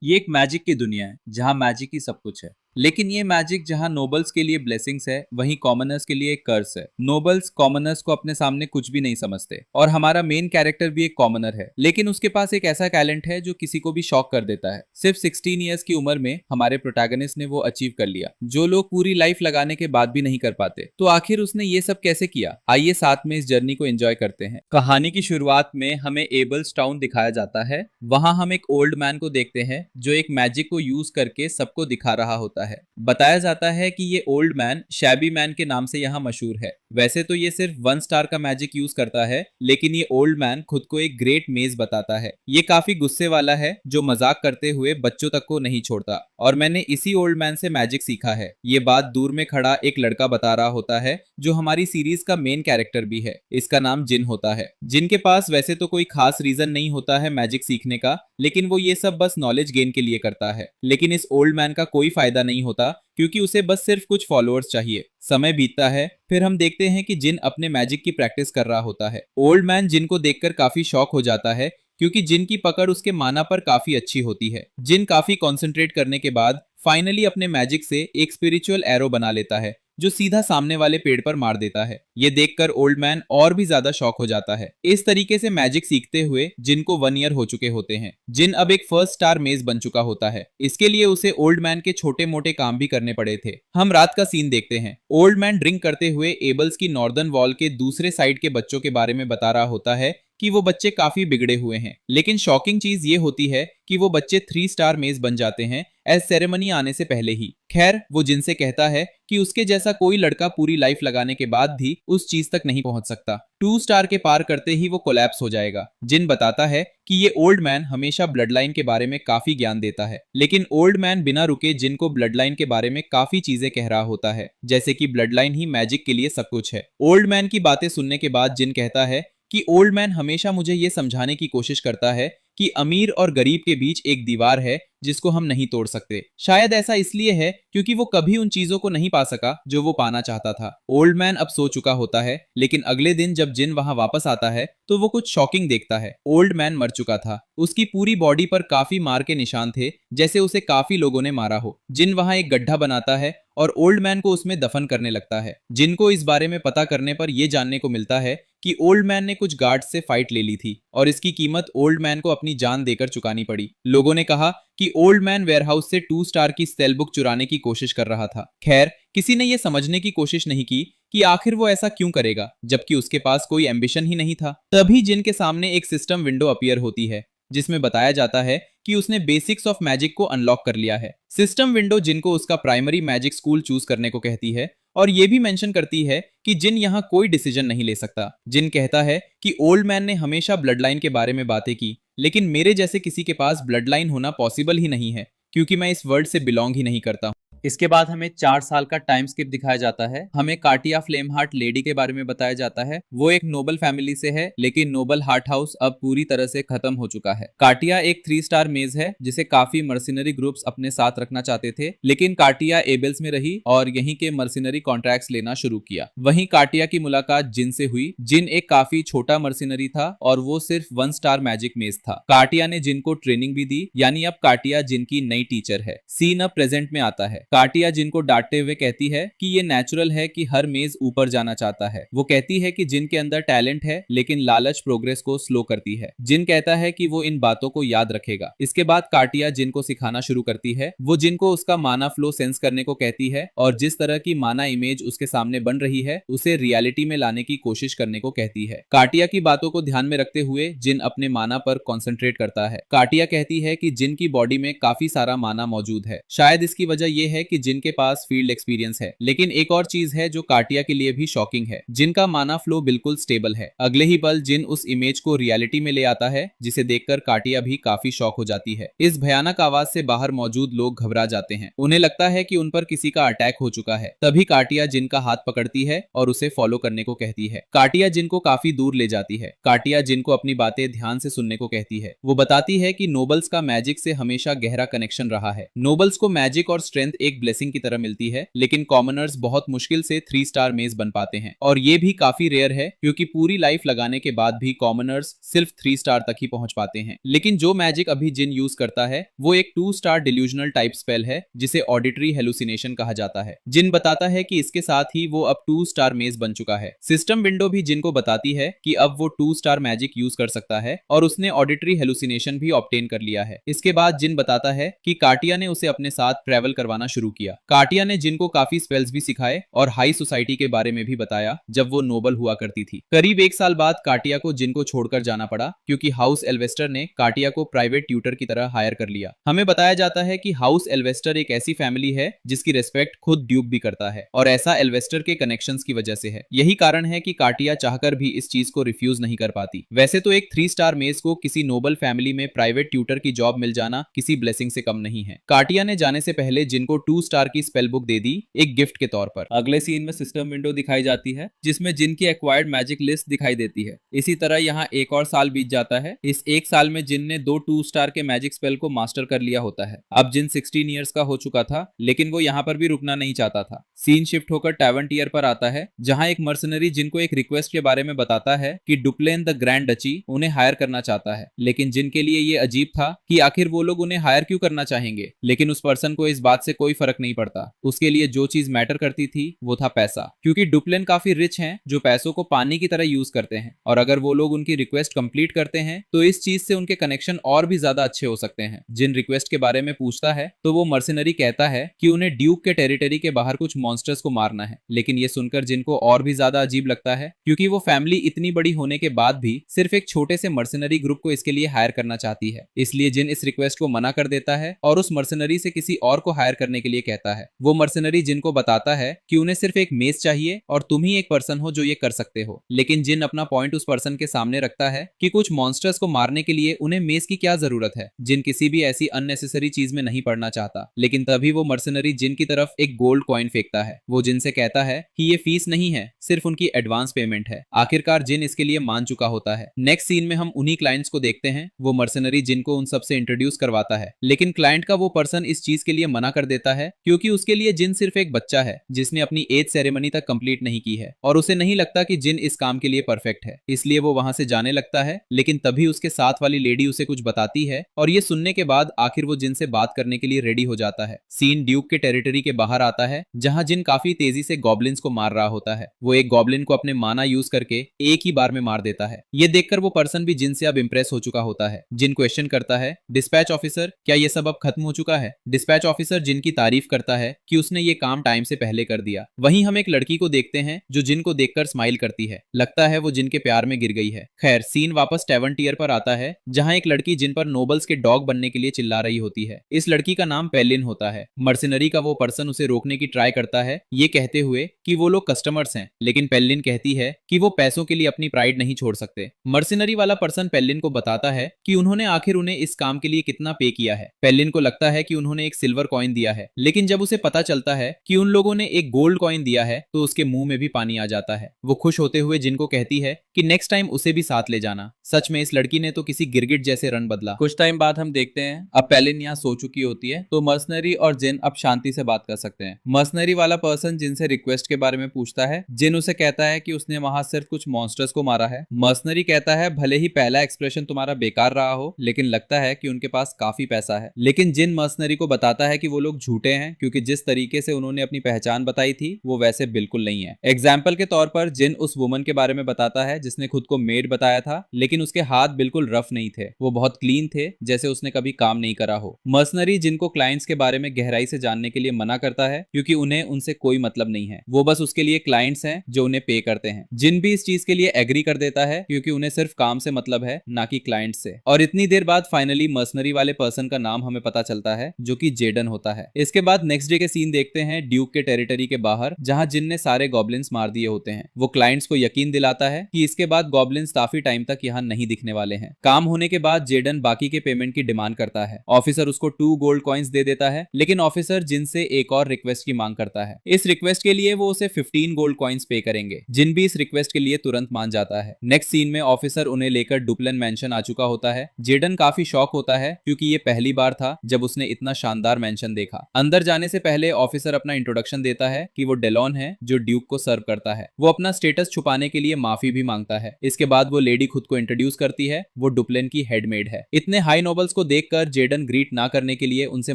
ये एक मैजिक की दुनिया है जहाँ मैजिक ही सब कुछ है। लेकिन ये मैजिक जहाँ नोबल्स के लिए ब्लेसिंग्स है, वहीं कॉमनर्स के लिए एक कर्स है। नोबल्स कॉमनर्स को अपने सामने कुछ भी नहीं समझते और हमारा मेन कैरेक्टर भी एक कॉमनर है, लेकिन उसके पास एक ऐसा टैलेंट है जो किसी को भी शॉक कर देता है। सिर्फ 16 ईयर्स की उम्र में हमारे प्रोटैगनिस्ट ने वो अचीव कर लिया, जो लोग पूरी लाइफ लगाने के बाद भी नहीं कर पाते। तो आखिर उसने ये सब कैसे किया? आइए साथ में इस जर्नी को एंजॉय करते हैं। कहानी की शुरुआत में हमें एबल्स टाउन दिखाया जाता है। वहां हम एक ओल्ड मैन को देखते हैं जो एक मैजिक को यूज करके सबको दिखा रहा होता है। बताया जाता है कि ये ओल्ड मैन शैबी मैन के नाम से यहाँ मशहूर है। वैसे तो ये सिर्फ 1 स्टार का मैजिक यूज करता है, लेकिन ये ओल्ड मैन खुद को एक ग्रेट मेज बताता है। ये काफी गुस्से वाला है, जो मजाक करते हुए बच्चों तक को नहीं छोड़ता। और मैंने इसी ओल्ड मैन से मैजिक सीखा है, ये बात दूर में खड़ा एक लड़का बता रहा होता है, जो हमारी सीरीज का मेन कैरेक्टर भी है। इसका नाम जिन होता है। जिन के पास वैसे तो कोई खास रीजन नहीं होता है मैजिक सीखने का, लेकिन वो ये सब बस नॉलेज गेन के लिए करता है। लेकिन इस ओल्ड मैन का कोई फायदा नहीं होता, क्योंकि उसे बस सिर्फ कुछ फॉलोअर्स चाहिए। समय बीतता है, फिर हम देखते हैं कि जिन अपने मैजिक की प्रैक्टिस कर रहा होता है। ओल्ड मैन जिन को देखकर काफी शॉक हो जाता है, क्योंकि जिन की पकड़ उसके माना पर काफी अच्छी होती है। जिन काफी कंसंट्रेट करने के बाद फाइनली अपने मैजिक से एक स्पिरिचुअल एरो बना लेता है, जो सीधा सामने वाले पेड़ पर मार देता है। ये देखकर ओल्ड मैन और भी ज्यादा शॉक हो जाता है। इस तरीके से मैजिक सीखते हुए जिन को 1 ईयर हो चुके होते हैं। जिन अब एक 1 स्टार मेज बन चुका होता है। इसके लिए उसे ओल्ड मैन के छोटे मोटे काम भी करने पड़े थे। हम रात का सीन देखते हैं। ओल्ड मैन ड्रिंक करते हुए एबल्स की नॉर्दर्न वॉल के दूसरे साइड के बच्चों के बारे में बता रहा होता है कि वो बच्चे काफी बिगड़े हुए हैं। लेकिन शॉकिंग चीज ये होती है कि वो बच्चे 3 स्टार मेज बन जाते हैं एज सेरेमनी आने से पहले ही। खैर, वो जिनसे कहता है कि उसके जैसा कोई लड़का पूरी लाइफ लगाने के बाद भी उस चीज तक नहीं पहुंच सकता। 2 स्टार के पार करते ही वो कोलैप्स हो जाएगा। जिन बताता है कि ये ओल्ड मैन हमेशा ब्लड लाइन के बारे में काफी ज्ञान देता है, लेकिन ओल्ड मैन बिना रुके जिन को ब्लड लाइन के बारे में काफी चीजें कह रहा होता है, जैसे कि ब्लड लाइन ही मैजिक के लिए सब कुछ है। ओल्ड मैन की बातें सुनने के बाद जिन कहता है कि ओल्ड मैन हमेशा मुझे ये समझाने की कोशिश करता है कि अमीर और गरीब के बीच एक दीवार है जिसको हम नहीं तोड़ सकते। शायद ऐसा इसलिए है क्योंकि वो कभी उन चीजों को नहीं पा सका जो वो पाना चाहता था। ओल्ड मैन अब सो चुका होता है, लेकिन अगले दिन जब जिन वहां वापस आता है तो वो कुछ शॉकिंग देखता है। ओल्ड मैन मर चुका था। उसकी पूरी बॉडी पर काफी मार के निशान थे, जैसे उसे काफी लोगों ने मारा हो। जिन वहां एक गड्ढा बनाता है और ओल्ड मैन को उसमें दफन करने लगता है। जिन को इस बारे में पता करने पर यह जानने को मिलता है कि ओल्ड मैन ने कुछ गार्ड्स से फाइट ले ली थी और इसकी कीमत ओल्ड मैन को अपनी जान देकर चुकानी पड़ी। लोगों ने कहा कि ओल्ड मैन वेयरहाउस से 2 स्टार की सेल बुक चुराने की कोशिश कर रहा था। खैर, किसी ने यह समझने की कोशिश नहीं की कि आखिर वो ऐसा क्यों करेगा, जबकि उसके पास कोई एम्बिशन ही नहीं था। तभी जिन के सामने एक सिस्टम विंडो अपीयर होती है, जिसमें बताया जाता है कि उसने बेसिक्स ऑफ मैजिक को अनलॉक कर लिया है। सिस्टम विंडो जिनको उसका प्राइमरी मैजिक स्कूल चूज करने को कहती है और ये भी मेंशन करती है कि जिन यहाँ कोई डिसीजन नहीं ले सकता। जिन कहता है कि ओल्ड मैन ने हमेशा ब्लड लाइन के बारे में बातें की, लेकिन मेरे जैसे किसी के पास ब्लड लाइन होना पॉसिबल ही नहीं है, क्योंकि मैं इस वर्ल्ड से बिलोंग ही नहीं करता हूँ। इसके बाद हमें 4 साल का टाइम स्किप दिखाया जाता है। हमें कार्टिया फ्लेम हार्ट लेडी के बारे में बताया जाता है। वो एक नोबल फैमिली से है, लेकिन नोबल हार्ट हाउस अब पूरी तरह से खत्म हो चुका है। कार्टिया एक 3 स्टार मेज है, जिसे काफी मर्सिनरी ग्रुप्स अपने साथ रखना चाहते थे, लेकिन कार्टिया एबल्स में रही और यहीं के मर्सिनरी कॉन्ट्रैक्ट्स लेना शुरू किया। वहीं कार्टिया की मुलाकात जिन से हुई। जिन एक काफी छोटा मर्सिनरी था और वो सिर्फ 1 स्टार मैजिक मेज था। कार्टिया ने जिन को ट्रेनिंग भी दी, यानी अब कार्टिया जिन की नई टीचर है। सीन अब प्रेजेंट में आता है। कार्टिया जिन को डांटते हुए कहती है कि ये नेचुरल है कि हर मेज ऊपर जाना चाहता है। वो कहती है कि जिन के अंदर टैलेंट है, लेकिन लालच प्रोग्रेस को स्लो करती है। जिन कहता है कि वो इन बातों को याद रखेगा। इसके बाद कार्टिया जिन को सिखाना शुरू करती है। वो जिन को उसका माना फ्लो सेंस करने को कहती है और जिस तरह की माना इमेज उसके सामने बन रही है, उसे रियलिटी में लाने की कोशिश करने को कहती है। कार्टिया की बातों को ध्यान में रखते हुए जिन अपने माना पर कॉन्सेंट्रेट करता है। कार्टिया कहती है कि जिन की बॉडी में काफी सारा माना मौजूद है। शायद इसकी वजह यह है कि जिन के पास फील्ड एक्सपीरियंस है। लेकिन एक और चीज है जो कार्टिया के लिए भी शॉकिंग है। जिन का माना फ्लो बिल्कुल स्टेबल है। अगले ही पल जिन उस इमेज को रियलिटी में ले आता है, जिसे देखकर कार्टिया भी काफी शॉक हो जाती है। इस भयानक आवाज से बाहर मौजूद लोग घबरा जाते हैं। उन्हें लगता है कि उन पर किसी का अटैक हो चुका है। तभी कार्टिया जिन का हाथ पकड़ती है और उसे फॉलो करने को कहती है। कार्टिया जिन को काफी दूर ले जाती है। कार्टिया जिन को अपनी बातें ध्यान से सुनने को कहती है। वो बताती है कि नोबल्स का मैजिक से हमेशा गहरा कनेक्शन रहा है। नोबल्स को मैजिक और स्ट्रेंथ एक ब्लेसिंग की तरह मिलती है, लेकिन कॉमनर्स बहुत मुश्किल से 3 स्टार मेज बन पाते हैं और ये भी काफी रेयर है क्योंकि पूरी लाइफ लगाने के बाद भी कॉमनर्स सिर्फ 3 स्टार तक ही पहुंच पाते हैं। लेकिन जो मैजिक अभी जिन यूज करता है वो एक 2 स्टार डिल्यूजनल टाइप स्पेल है जिसे ऑडिटरी हेलुसिनेशन कहा जाता है। जिन बताता है कि इसके साथ ही वो अब 2 स्टार मेज बन चुका है। सिस्टम विंडो भी जिन को बताती है कि अब वो 2 स्टार मैजिक यूज कर सकता है और उसने ऑडिटरी हेलुसिनेशन भी ऑब्टेन कर लिया है। इसके बाद जिन बताता है कि कार्टिया ने उसे अपने साथ ट्रेवल करवाना शुरू किया। कार्टिया ने जिन को काफी स्पेल्स भी सिखाए और हाई सोसाइटी के बारे में भी बताया जब वो नोबल हुआ करती थी। करीब 1 साल बाद कार्टिया को जिन को छोड़कर जाना पड़ा क्योंकि हाउस एल्वेस्टर ने कार्टिया को प्राइवेट ट्यूटर की तरह हायर कर लिया। हमें बताया जाता है कि हाउस एल्वेस्टर एक ऐसी फैमिली है जिसकी रिस्पेक्ट खुद ड्यूक भी करता है और ऐसा एल्वेस्टर के कनेक्शंस की वजह से है। यही कारण है कि कार्टिया चाहकर भी इस चीज को रिफ्यूज नहीं कर पाती। वैसे तो एक 3 स्टार मेज को किसी नोबल फैमिली में प्राइवेट ट्यूटर की जॉब मिल जाना किसी ब्लेसिंग से कम नहीं है। कार्टिया ने जाने से पहले जिनको 2 स्टार की स्पेल बुक दे दी एक गिफ्ट के तौर पर। अगले सीन में सिस्टम विंडो दिखाई जाती है जिसमें जिन की एक्वायर्ड मैजिक लिस्ट दिखाई देती है। इसी तरह यहाँ एक और साल बीत जाता है। इस एक साल में जिन ने 2 स्टार के मैजिक स्पेल को मास्टर कर लिया होता है। अब जिन 16 ईयर्स का हो चुका था लेकिन वो यहाँ पर भी रुकना नहीं चाहता था। सीन शिफ्ट होकर टैवन टीयर पर आता है जहाँ एक मर्सनरी जिनको एक रिक्वेस्ट के बारे में बताता है कि डुप्लेन द ग्रैंड डची उन्हें हायर करना चाहता है। लेकिन जिन के लिए ये अजीब था कि आखिर वो लोग उन्हें हायर क्यों करना चाहेंगे, लेकिन उस पर्सन को इस बात से कोई फर्क नहीं पड़ता। उसके लिए जो चीज मैटर करती थी वो था पैसा, क्योंकि डुप्लेन काफी रिच हैं जो पैसों को पानी की तरह यूज करते हैं और अगर वो लोग उनकी रिक्वेस्ट कंप्लीट करते हैं तो इस चीज से उनके कनेक्शन और भी ज्यादा अच्छे हो सकते हैं। जिन रिक्वेस्ट के बारे में पूछता है तो वो मर्सिनरी कहता है कि उन्हें ड्यूक के टेरिटरी के बाहर कुछ मॉन्स्टर्स को मारना है। लेकिन ये सुनकर जिनको और भी ज्यादा अजीब लगता है क्योंकि वो फैमिली इतनी बड़ी होने के बाद भी सिर्फ एक छोटे से मर्सिनरी ग्रुप को इसके लिए हायर करना चाहती है। इसलिए जिन इस रिक्वेस्ट को मना कर देता है और उस मर्सिनरी से किसी और को हायर करने के लिए कहता है। वो मर्सिनरी जिनको बताता है कि उन्हें सिर्फ एक मेज चाहिए और तुम ही एक पर्सन हो जो ये कर सकते हो। लेकिन जिन अपना पॉइंट उस पर्सन के सामने रखता है कि कुछ मॉन्स्टर्स को मारने के लिए उन्हें मेज की क्या जरूरत है। जिन किसी भी ऐसी अननेसेसरी चीज में नहीं पड़ना चाहता। लेकिन तभी वो मर्सिनरी जिन की तरफ एक गोल्ड कॉइन फेंकता है। वो जिन से कहता है कि ये फीस नहीं है, सिर्फ उनकी एडवांस पेमेंट है। आखिरकार जिन इसके लिए मान चुका होता है। नेक्स्ट सीन में हम उन्हीं क्लाइंट्स को देखते हैं। वो मर्सिनरी जिनको उन सबसे इंट्रोड्यूस करवाता है लेकिन क्लाइंट का वो पर्सन इस चीज के लिए मना कर देता है क्योंकि उसके लिए जिन सिर्फ एक बच्चा है जिसने अपनी एज सेरेमनी तक कंप्लीट नहीं की है और उसे नहीं लगता कि जिन इस काम के लिए परफेक्ट है। इसलिए वो वहां से जाने लगता है लेकिन तभी उसके साथ वाली लेडी उसे कुछ बताती है और ये सुनने के बाद आखिर वो जिन से बात करने के लिए रेडी हो जाता है। सीन ड्यूक के टेरिटरी के बाहर आता है जहां जिन काफी तेजी से गॉब्लिन्स को मार रहा होता है। वो एक गॉब्लिन को अपने माना यूज करके एक ही बार में मार देता है। ये देखकर वो पर्सन भी जिन से अब इंप्रेस हो चुका होता है। जिन क्वेश्चन करता है, डिस्पैच ऑफिसर क्या ये सब अब खत्म हो चुका है? डिस्पैच ऑफिसर जिन की तारीफ करता है कि उसने ये काम टाइम से पहले कर दिया। वहीं हम एक लड़की को देखते हैं जो जिन को देखकर स्माइल करती है। लगता है वो जिन के प्यार में गिर गई है। खैर सीन वापस टैवन टीयर पर आता है जहां एक लड़की जिन पर नोबल्स के डॉग बनने के लिए चिल्ला रही होती है। इस लड़की का नाम पेलिन होता है। मर्सिनरी का वो पर्सन उसे रोकने की ट्राई करता है ये कहते हुए कि वो लोग कस्टमर्स हैं, लेकिन पेलिन कहती है कि वो पैसों के लिए अपनी प्राइड नहीं छोड़ सकते। मर्सिनरी वाला पर्सन पेलिन को बताता है कि उन्होंने आखिर उन्हें इस काम के लिए कितना पे किया है। पेलिन को लगता है कि उन्होंने एक सिल्वर कॉइन दिया है, लेकिन जब उसे पता चलता है कि उन लोगों ने एक गोल्ड कॉइन दिया है तो उसके मुंह में भी पानी आ जाता है। वो खुश होते हुए जिनको कहती है कि नेक्स्ट टाइम उसे भी साथ ले जाना। सच में इस लड़की ने तो किसी गिरगिट जैसे रन बदला। कुछ टाइम बाद हम देखते हैं अब पेलिन यहाँ सो चुकी होती है तो मर्सनरी और जिन अब शांति से बात कर सकते हैं। मर्सनरी वाला पर्सन जिनसे रिक्वेस्ट के बारे में पूछता है। जिन उसे कहता है कि उसने वहां सिर्फ कुछ मॉन्स्टर्स को मारा है। मर्सनरी कहता है भले ही पहला एक्सप्रेशन तुम्हारा बेकार रहा हो लेकिन लगता है कि उनके पास काफी पैसा है। लेकिन जिन मर्सनरी को बताता है कि वो लोग झूठे हैं क्योंकि जिस तरीके से उन्होंने अपनी पहचान बताई थी वो वैसे बिल्कुल नहीं है। एग्जाम्पल के तौर पर जिन उस वुमन के बारे में बताता है जिसने खुद को मेड बताया था लेकिन उसके हाथ बिल्कुल रफ नहीं थे। वो बहुत क्लीन थे जैसे उसने कभी काम नहीं करा हो। मर्सनरी जिनको क्लाइंट्स के बारे में गहराई से जानने के लिए मना करता है क्योंकि उन्हें उनसे कोई मतलब नहीं है। वो बस उसके लिए क्लाइंट्स हैं जो उन्हें पे करते हैं। जिन भी इस चीज के लिए एग्री कर देता है क्योंकि उन्हें सिर्फ काम से मतलब है ना कि क्लाइंट से। और इतनी देर बाद फाइनली मर्सनरी वाले पर्सन का नाम हमें पता चलता है जो कि जेडन होता है। इसके बाद नेक्स्ट डे के सीन देखते हैं ड्यूक के टेरिटरी के बाहर जहां जिन ने सारे गॉब्लिन्स मार दिए होते हैं। वो क्लाइंट्स को यकीन दिलाता है कि इसके बाद गॉब्लिन्स काफी टाइम तक यहाँ नहीं दिखने वाले हैं। काम होने के बाद जेडन बाकी के पेमेंट की डिमांड करता है। ऑफिसर उसको 2 गोल्ड कॉइंस दे देता है लेकिन ऑफिसर जिन से एक और रिक्वेस्ट की मांग करता है। इस रिक्वेस्ट के लिए वो उसे 15 गोल्ड कॉइंस पे करेंगे। जिन भी इस रिक्वेस्ट के लिए तुरंत मान जाता है। नेक्स्ट सीन में ऑफिसर उन्हें लेकर डुप्लन मैंशन आ चुका होता है। जेडन काफी शॉक होता है क्योंकि ये पहली बार था जब उसने इतना शानदार मैंशन देखा। अंदर जाने से पहले ऑफिसर अपना इंट्रोडक्शन देता है कि वो डेलॉन है जो ड्यूक को सर्व करता है। वो अपना स्टेटस छुपाने के लिए माफी भी मांगता है। इसके बाद वो लेडी खुद को इंट्रोड्यूस करती है, वो डुप्लेन की हेडमेड है। इतने हाई नोबल्स को देखकर जेडन ग्रीट ना करने के लिए उनसे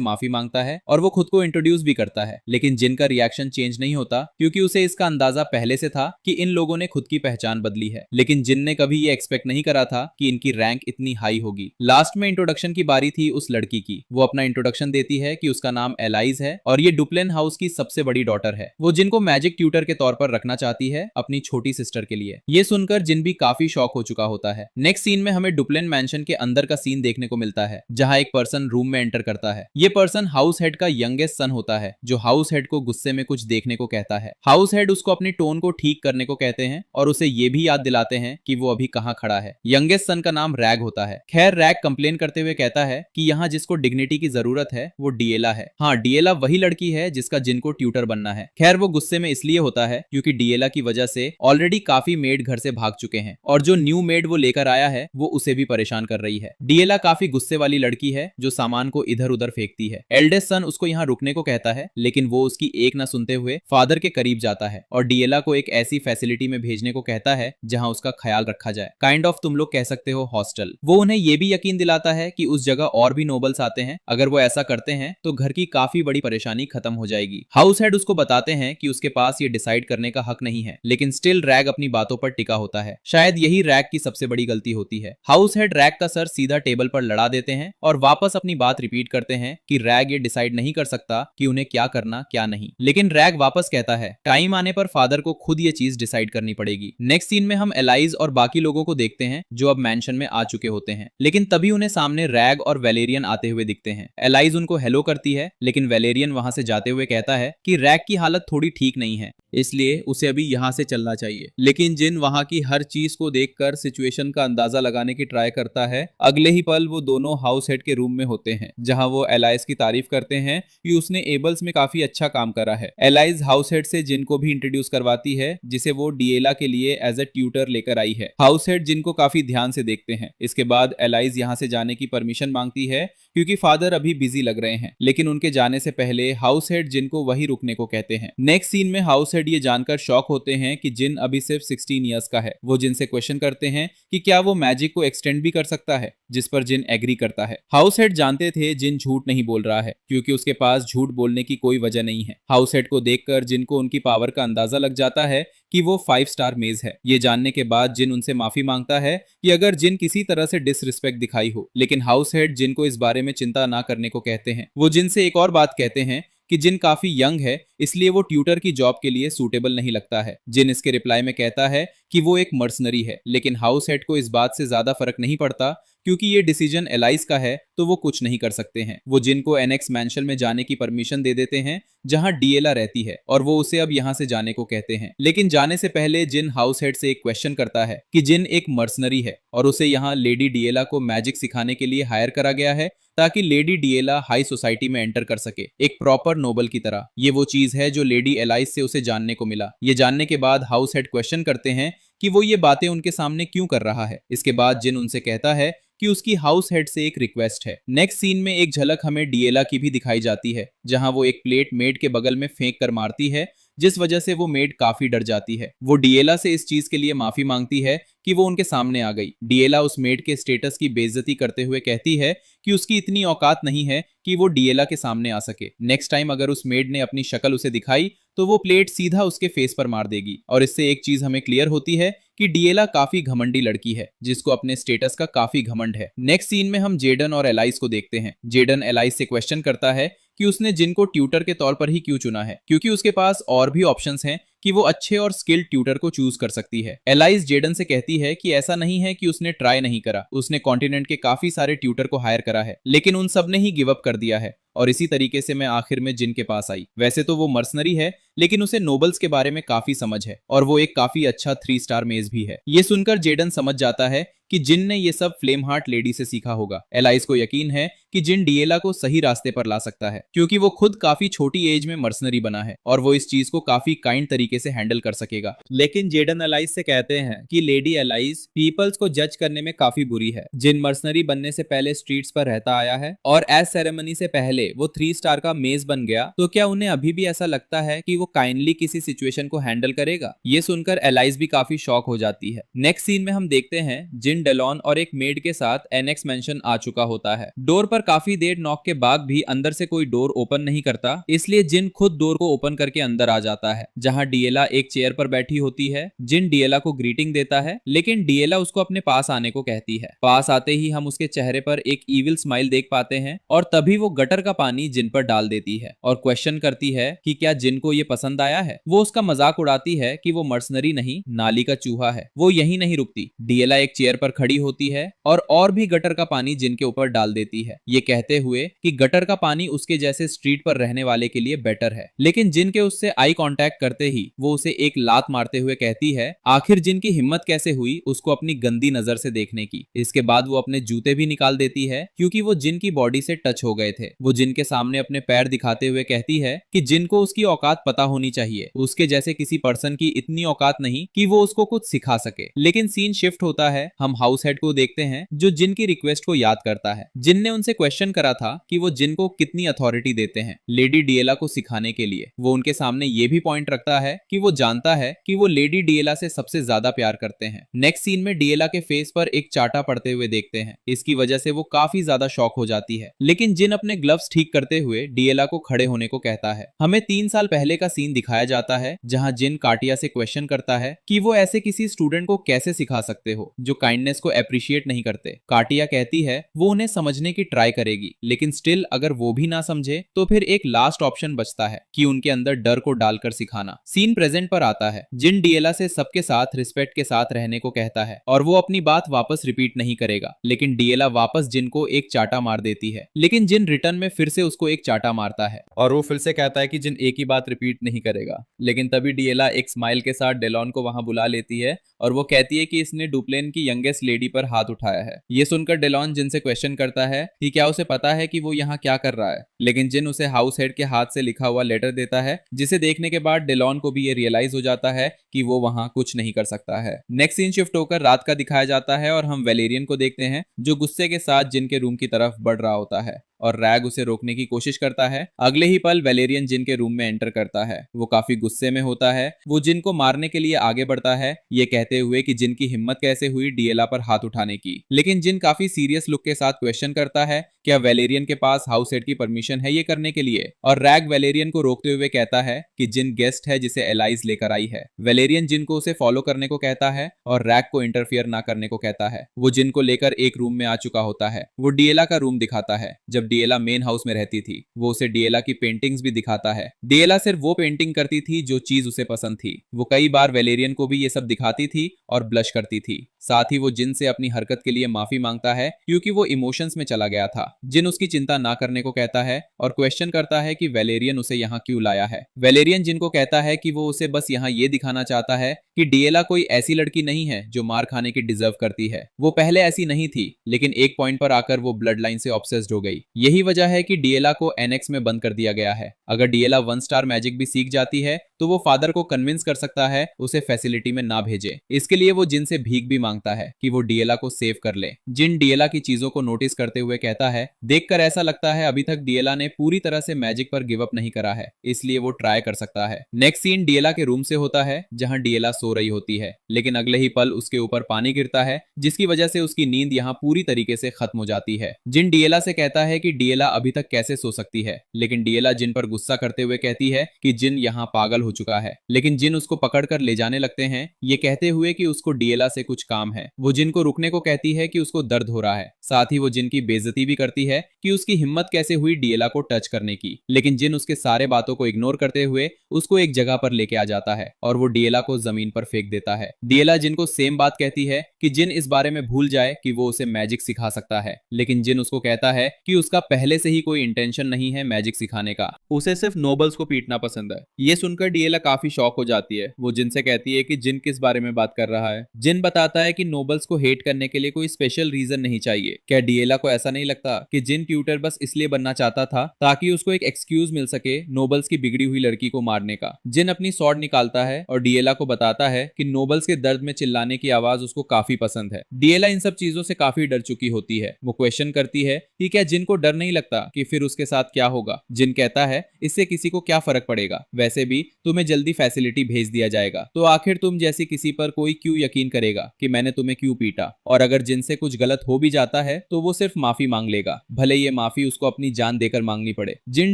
माफी मांगता है और वो खुद को इंट्रोड्यूस भी करता है, लेकिन जिन का रिएक्शन चेंज नहीं होता क्योंकि उसे इसका अंदाजा पहले से था कि इन लोगों ने खुद की पहचान बदली है। लेकिन जिन ने कभी ये एक्सपेक्ट नहीं करा था कि इनकी रैंक इतनी हाई होगी। लास्ट में इंट्रोडक्शन की बारी थी उस लड़की की। वो अपना इंट्रोडक्शन देती है कि उसका नाम एलाइज है और ये डुप्लेन हाउस की सबसे बड़ी डॉटर है। वो जिनको मैजिक ट्यूटर के तौर पर रखना चाहती है अपनी छोटी सिस्टर के लिए। ये सुनकर जिन भी काफी शॉक हो चुका होता है। नेक्स्ट सीन में हमें डुप्लेन मैंशन के अंदर का सीन देखने को मिलता है, जहां एक पर्सन रूम में एंटर करता है। ये पर्सन हाउस हेड का यंगेस्ट सन होता है, जो हाउस हेड को गुस्से में कुछ देखने को कहता है। हाउस हेड उसको अपनी टोन को ठीक करने को कहते हैं और उसे ये भी याद दिलाते हैं कि वो अभी कहाँ खड़ा है। यंगेस्ट सन का नाम रैग होता है। खैर, रैग कंप्लेन करते हुए कहता है कि यहाँ जिसको डिग्निटी की जरूरत है वो डिएला है। हाँ, डिएला वही लड़की है जिसका जिन को ट्यूटर बनना है। खैर, वो गुस्से में इसलिए होता है क्योंकि डिएला की वजह से ऑलरेडी काफी मेड घर से भाग चुके हैं और जो न्यू मेड वो लेकर आया है वो उसे भी परेशान कर रही है। डिएला काफी गुस्से वाली लड़की है जो सामान को इधर उधर फेंकती है। एल्डेस्ट सन उसको यहाँ रुकने को कहता है, लेकिन वो उसकी एक न सुनते हुए फादर के करीब जाता है और डिएला को एक ऐसी फैसिलिटी में भेजने को कहता है जहां उसका ख्याल रखा जाए। काइंड ऑफ तुम लोग कह सकते हो हॉस्टल। वो उन्हें ये भी यकीन दिलाता है कि उस जगह और भी नोबल्स आते हैं। अगर वो ऐसा करते हैं तो घर की काफी बड़ी परेशानी खत्म हो जाएगी। हाउस हेड उसको बताते हैं कि उसके पास ये डिसाइड करने का हक नहीं है, लेकिन स्टिल रैग अपनी बातों पर टिका होता है। शायद यही रैग की सबसे बड़ी गलती होती है। हाउस हेड रैग का सर सीधा टेबल पर लड़ा देते हैं और वापस अपनी बात रिपीट करते हैं कि रैग ये डिसाइड नहीं कर सकता कि उन्हें क्या करना क्या नहीं। लेकिन रैग वापस कहता है टाइम आने पर फादर को खुद ये चीज डिसाइड करनी पड़ेगी। नेक्स्ट सीन में हम एलाइज और बाकी लोगों को देखते हैं जो अब मैंशन में आ चुके होते हैं, लेकिन तभी उन्हें सामने रैग और वैलेरियन आते हुए दिखते हैं। एलाइज उनको हेलो करती है, लेकिन वैलेरियन वहां से जाते हुए कहता है कि रैग की हालत थोड़ी ठीक नहीं है, इसलिए उसे अभी यहाँ से चलना चाहिए। लेकिन जिन वहां की हर चीज को देखकर सिचुएशन का अंदाजा लगाने की ट्राई करता है। अगले ही पल वो दोनों हाउस हेड के रूम में होते हैं, जहां वो एलाइज की तारीफ करते हैं कि उसने एबल्स में काफी अच्छा काम करा है। एलाइज हाउस हेड से जिन को भी इंट्रोड्यूस करवाती है, जिसे वो डिएला के लिए एज ए ट्यूटर लेकर आई है। हाउस हेड जिन को काफी ध्यान से देखते हैं। इसके बाद एलाइज यहाँ से जाने की परमिशन मांगती है क्योंकि फादर अभी बिजी लग रहे हैं, लेकिन उनके जाने से पहले हाउस हेड जिन को वही रुकने को कहते हैं। नेक्स्ट सीन में हाउस हेड ये जानकर शॉक होते हैं कि जिन अभी सिर्फ 16 इयर्स का है। वो जिन से क्वेश्चन करते हैं कि क्या वो मैजिक को एक्सटेंड भी कर सकता है, जिस पर जिन एग्री करता है। हाउस हेड जानते थे जिन झूठ नहीं बोल रहा है क्योंकि उसके पास झूठ बोलने की कोई वजह नहीं है। हाउस हेड को देखकर जिन को उनकी पावर का अंदाजा लग जाता है कि वो 5 स्टार मेज है। ये जानने के बाद जिन उनसे माफी मांगता है कि अगर जिन किसी तरह से डिसरिस्पेक्ट दिखाई हो, लेकिन हाउस हेड जिन को इस बारे में चिंता ना करने को कहते हैं। वो जिन से एक और बात कहते हैं कि जिन काफी यंग है, इसलिए वो ट्यूटर की जॉब के लिए सूटेबल नहीं लगता है। जिन इसके रिप्लाई में कहता है कि वो एक मर्सनरी है, लेकिन हाउस हेड को इस बात से ज्यादा फर्क नहीं पड़ता क्योंकि ये डिसीजन एलाइज का है, तो वो कुछ नहीं कर सकते हैं। वो जिन को एनेक्स मैंशन में जाने की परमिशन दे देते हैं जहां डिएला रहती है और वो उसे अब यहां से जाने को कहते हैं। लेकिन जाने से पहले जिन हाउस हेड से एक क्वेश्चन करता है कि जिन एक मर्सनरी है और उसे यहाँ लेडी डिएला को मैजिक सिखाने के लिए हायर करा गया है ताकि लेडी डिएला हाई सोसाइटी में एंटर कर सके, एक प्रॉपर नोबल की तरह। ये वो चीज है जो लेडी एलाइज से उसे जानने को मिला। ये जानने के बाद हाउस हेड क्वेश्चन करते हैं कि वो ये बातें उनके सामने क्यों कर रहा है। इसके बाद जिन उनसे कहता है कि उसकी हाउस हेड से एक रिक्वेस्ट है। नेक्स्ट सीन में एक झलक हमें डिएला की भी दिखाई जाती है, जहां वो एक प्लेट मेड के बगल में फेंक कर मारती है, जिस वजह से वो मेड काफी डर जाती है। वो डिएला से इस चीज के लिए माफी मांगती है कि वो उनके सामने आ गई। डिएला उस मेड के स्टेटस की बेइज्जती करते हुए कहती है कि उसकी इतनी औकात नहीं है कि वो डिएला के सामने आ सके। नेक्स्ट टाइम अगर उस मेड ने अपनी शक्ल उसे दिखाई तो वो प्लेट सीधा उसके फेस पर मार देगी। और इससे एक चीज हमें क्लियर होती है कि डिएला काफी घमंडी लड़की है, जिसको अपने स्टेटस का काफी घमंड है। नेक्स्ट सीन में हम जेडन और एलाइज को देखते हैं। जेडन एलाइज से क्वेश्चन करता है कि उसने जिन को ट्यूटर के तौर पर ही क्यों चुना है, क्योंकि उसके पास और भी ऑप्शंस हैं कि वो अच्छे और स्किल्ड ट्यूटर को चूज कर सकती है। एलाइज जेडन से कहती है कि ऐसा नहीं है कि उसने ट्राई नहीं करा, उसने कॉन्टिनेंट के काफी सारे ट्यूटर को हायर करा है, लेकिन उन सब ने ही गिव अप कर दिया है और इसी तरीके से मैं आखिर में जिन के पास आई। वैसे तो वो मर्सनरी है, लेकिन उसे नोबल्स के बारे में काफी समझ है और वो एक काफी अच्छा 3 स्टार मेज भी है। ये सुनकर जेडन समझ जाता है कि जिन ने ये सब फ्लेम हार्ट लेडी से सीखा होगा। एलाइस को यकीन है कि जिन डीएला को सही रास्ते पर ला सकता है, क्योंकि वो खुद काफी छोटी एज में मर्सनरी बना है और वो इस चीज को काफी काइंड तरीके से हैंडल कर सकेगा। लेकिन जेडन एलाइस से कहते हैं कि लेडी एलाइस पीपल्स को जज करने में काफी बुरी है। जिन मर्सनरी बनने से पहले स्ट्रीट्स पर रहता आया है और एज सेरेमनी से पहले वो 3 स्टार का मेज बन गया, तो क्या उन्हें अभी भी ऐसा लगता है कि वो काइंडली किसी सिचुएशन को हैंडल करेगा? ये सुनकर एलाइस भी काफी शॉक हो जाती है। नेक्स्ट सीन में हम देखते हैं जिन डेलॉन और एक मेड के साथ एनेक्स मेंशन आ चुका होता है। डोर पर काफी देर नॉक के बाद भी अंदर से कोई डोर ओपन नहीं करता, इसलिए जिन खुद डोर को ओपन करके अंदर आ जाता है, जहां डीएला एक चेयर पर बैठी होती है। जिन डीएला को ग्रीटिंग देता है, लेकिन डीएला उसको अपने पास आने को कहती है। पास आते ही हम उसके चेहरे पर एक ईविल स्माइल देख पाते हैं और तभी वो गटर का पानी जिन पर डाल देती है और क्वेश्चन करती है कि क्या जिन को ये पसंद आया है। वो उसका मजाक उड़ाती है कि वो मर्सनरी नहीं, नाली का चूहा है। वो यही नहीं रुकती, डीएला एक चेयर पर खड़ी होती है और भी गटर का पानी जिन के ऊपर डाल देती है, ये कहते हुए कि गटर का पानी उसके जैसे स्ट्रीट पर रहने वाले के लिए बेटर है। लेकिन जिन के उससे आई कांटेक्ट करते ही वो उसे एक लात मारते हुए कहती है आखिर जिन की हिम्मत कैसे हुई उसको अपनी गंदी नजर से देखने की। इसके बाद वो अपने जूते भी निकाल देती है क्योंकि वो जिन की बॉडी से टच हो गए थे। वो जिन के सामने अपने पैर दिखाते हुए कहती है कि जिन को उसकी औकात पता होनी चाहिए, उसके जैसे किसी पर्सन की इतनी औकात नहीं कि वो उसको कुछ सिखा सके। लेकिन सीन शिफ्ट होता है, हम हाउस हेड को देखते हैं जो जिन की रिक्वेस्ट को याद करता है। जिन ने उनसे क्वेश्चन करा था कि वो जिन को कितनी अथॉरिटी देते हैं लेडी डीएला को सिखाने के लिए। वो उनके सामने ये भी पॉइंट रखता है कि वो जानता है कि वो लेडी डीएला से सबसे ज्यादा प्यार करते हैं। नेक्स्ट सीन में डीएला के फेस पर एक चाटा पड़ते हुए देखते हैं। इसकी वजह से वो काफी ज्यादा शॉक हो जाती है, लेकिन जिन अपने ग्लव्स ठीक करते हुए डीएला को खड़े होने को कहता है। हमें 3 साल पहले का सीन दिखाया जाता है जहां जिन काटिया से क्वेश्चन करता है कि वो ऐसे किसी स्टूडेंट को कैसे सिखा सकते हो जो काइंडनेस को अप्रिशिएट नहीं करते। काटिया कहती है वो उन्हें समझने की ट्राई करेगी, लेकिन स्टिल अगर वो भी ना समझे तो फिर एक लास्ट ऑप्शन बचता है कि उनके अंदर डर को डालकर सिखाना। सीन प्रेजेंट पर आता है। जिन डीएला से सबके साथ रिस्पेक्ट के साथ रहने को कहता है और वो अपनी बात वापस रिपीट नहीं करेगा, लेकिन डीएला वापस जिन को एक चाटा मार देती है। लेकिन जिन रिटर्न में फिर से उसको एक चाटा मारता है और वो फिर से कहता है कि जिन एक ही बात रिपीट नहीं करेगा। लेकिन तभी डीएला एक स्माइल के साथ डेलॉन को वहां बुला लेती है और वो कहती है कि इसने डुप्लेन की यंगेस्ट लेडी पर हाथ उठाया है। ये सुनकर डेलॉन जिन से क्वेश्चन करता है कि क्या उसे पता है कि वो यहाँ क्या कर रहा है, लेकिन जिन उसे हाउस हेड के हाथ से लिखा हुआ लेटर देता है, जिसे देखने के बाद डेलॉन को भी ये रियलाइज हो जाता है कि वो वहां कुछ नहीं कर सकता है। नेक्स्ट सीन शिफ्ट होकर रात का दिखाया जाता है और हम वेलेरियन को देखते हैं जो गुस्से के साथ जिन के रूम की तरफ बढ़ रहा होता है और रैग उसे रोकने की कोशिश करता है। अगले ही पल वेलेरियन जिन के रूम में एंटर करता है। वो काफी गुस्से में होता है। वो जिन को मारने के लिए आगे बढ़ता है, ये कहते हुए कि जिन की हिम्मत कैसे हुई डीएला पर हाथ उठाने की। लेकिन जिन काफी सीरियस लुक के साथ क्वेश्चन करता है क्या वेलेरियन के पास हाउस हेड की परमिशन है ये करने के लिए, और रैग वेलेरियन को रोकते हुए कहता है कि जिन गेस्ट है जिसे एलाइज लेकर आई है। वेलेरियन जिन को उसे फॉलो करने को कहता है और रैग को इंटरफियर ना करने को कहता है। वो जिन को लेकर एक रूम में आ चुका होता है। वो डीएला का रूम दिखाता है जब डीएला मेन हाउस में रहती थी। वो उसे डीएला की पेंटिंग्स भी दिखाता है। डीएला सिर्फ वो पेंटिंग करती थी जो चीज उसे पसंद थी। वो कई बार वेलेरियन को भी ये सब दिखाती थी और ब्लश करती थी। साथ ही वो जिन से अपनी हरकत के लिए माफी मांगता है क्योंकि वो इमोशंस में चला गया था। जिन उसकी चिंता ना करने को कहता है और क्वेश्चन करता है कि वेलेरियन उसे यहाँ क्यों लाया है। वेलेरियन जिन को कहता है कि वो उसे बस यहाँ ये दिखाना चाहता है कि डीएला कोई ऐसी लड़की नहीं है जो मार खाने की डिजर्व करती है। वो पहले ऐसी नहीं थी, लेकिन एक पॉइंट पर आकर वो ब्लड लाइन से ऑब्सेस्ड हो गई। यही वजह है कि डीएला को एनेक्स में बंद कर दिया गया है। अगर डीएला 1 स्टार मैजिक भी सीख जाती है तो वो फादर को कन्विंस कर सकता है उसे फैसिलिटी में ना भेजे। इसके लिए वो जिन से भीख भी मांगता है कि वो डीएला को सेव कर ले। जिन डीएला की चीजों को नोटिस करते हुए कहता है देखकर ऐसा लगता है अभी तक डीएला ने पूरी तरह से मैजिक पर गिव अप नहीं करा है, इसलिए वो ट्राई कर सकता है। नेक्स्ट सीन डीएला के रूम से होता है जहां डीएला सो रही होती है, लेकिन अगले ही पल उसके ऊपर पानी गिरता है जिसकी वजह से उसकी नींद यहाँ पूरी तरीके से खत्म हो जाती है। जिन डीएला से कहता है कि डीएला अभी तक कैसे सो सकती है, लेकिन डीएला जिन पर गुस्सा करते हुए कहती है कि जिन यहाँ पागल हो चुका है। लेकिन जिन उसको पकड़कर ले जाने लगते हैं, ये कहते हुए कि उसको डीएला से कुछ काम है। वो जिन को रुकने को कहती है कि उसको दर्द हो रहा है। साथ ही वो जिन की बेइज्जती भी करती है कि उसकी हिम्मत कैसे हुई डीएला को टच करने की। लेकिन जिन उसके सारे बातों को इग्नोर करते हुए उसको एक जगह पर लेके आ जाता है और वो डीएला को जमीन पर फेंक देता है। डीएला जिन को सेम बात कहती है कि जिन इस बारे में भूल जाए कि वो उसे मैजिक सिखा सकता है, लेकिन जिन उसको कहता है कि उसका पहले से ही कोई इंटेंशन नहीं है मैजिक सिखाने का, उसे सिर्फ नोबल्स को पीटना पसंद है। ये सुनकर डीएला काफी शॉक हो जाती है। वो जिन से कहती है कि जिन किस बारे में बात कर रहा है। जिन बताता है कि नोबल्स को हेट करने के लिए कोई स्पेशल रीजन नहीं चाहिए। क्या डीएला को ऐसा नहीं लगता कि जिन ट्यूटर बस इसलिए बनना चाहता था ताकि उसको एक एक्सक्यूज मिल सके नोबल्स की बिगड़ी हुई लड़की को मारने का। जिन अपनी स्वॉर्ड निकालता है और डीएला को बताता है कि नोबल्स के दर्द में चिल्लाने की आवाज उसको काफी पसंद है। डीएला इन सब चीजों से काफी डर चुकी होती है। वो क्वेश्चन करती है कि क्या जिन को डर नहीं लगता कि फिर उसके साथ क्या होगा। जिन कहता है इससे किसी को क्या फर्क पड़ेगा, वैसे भी तुम्हें जल्दी फैसिलिटी भेज दिया जाएगा, तो आखिर तुम जैसी किसी पर कोई क्यों यकीन करेगा कि मैंने तुम्हें क्यों पीटा। और अगर जिनसे कुछ गलत हो भी जाता है तो वो सिर्फ माफी मांग लेगा, भले ये माफी उसको अपनी जान देकर मांगनी पड़े। जिन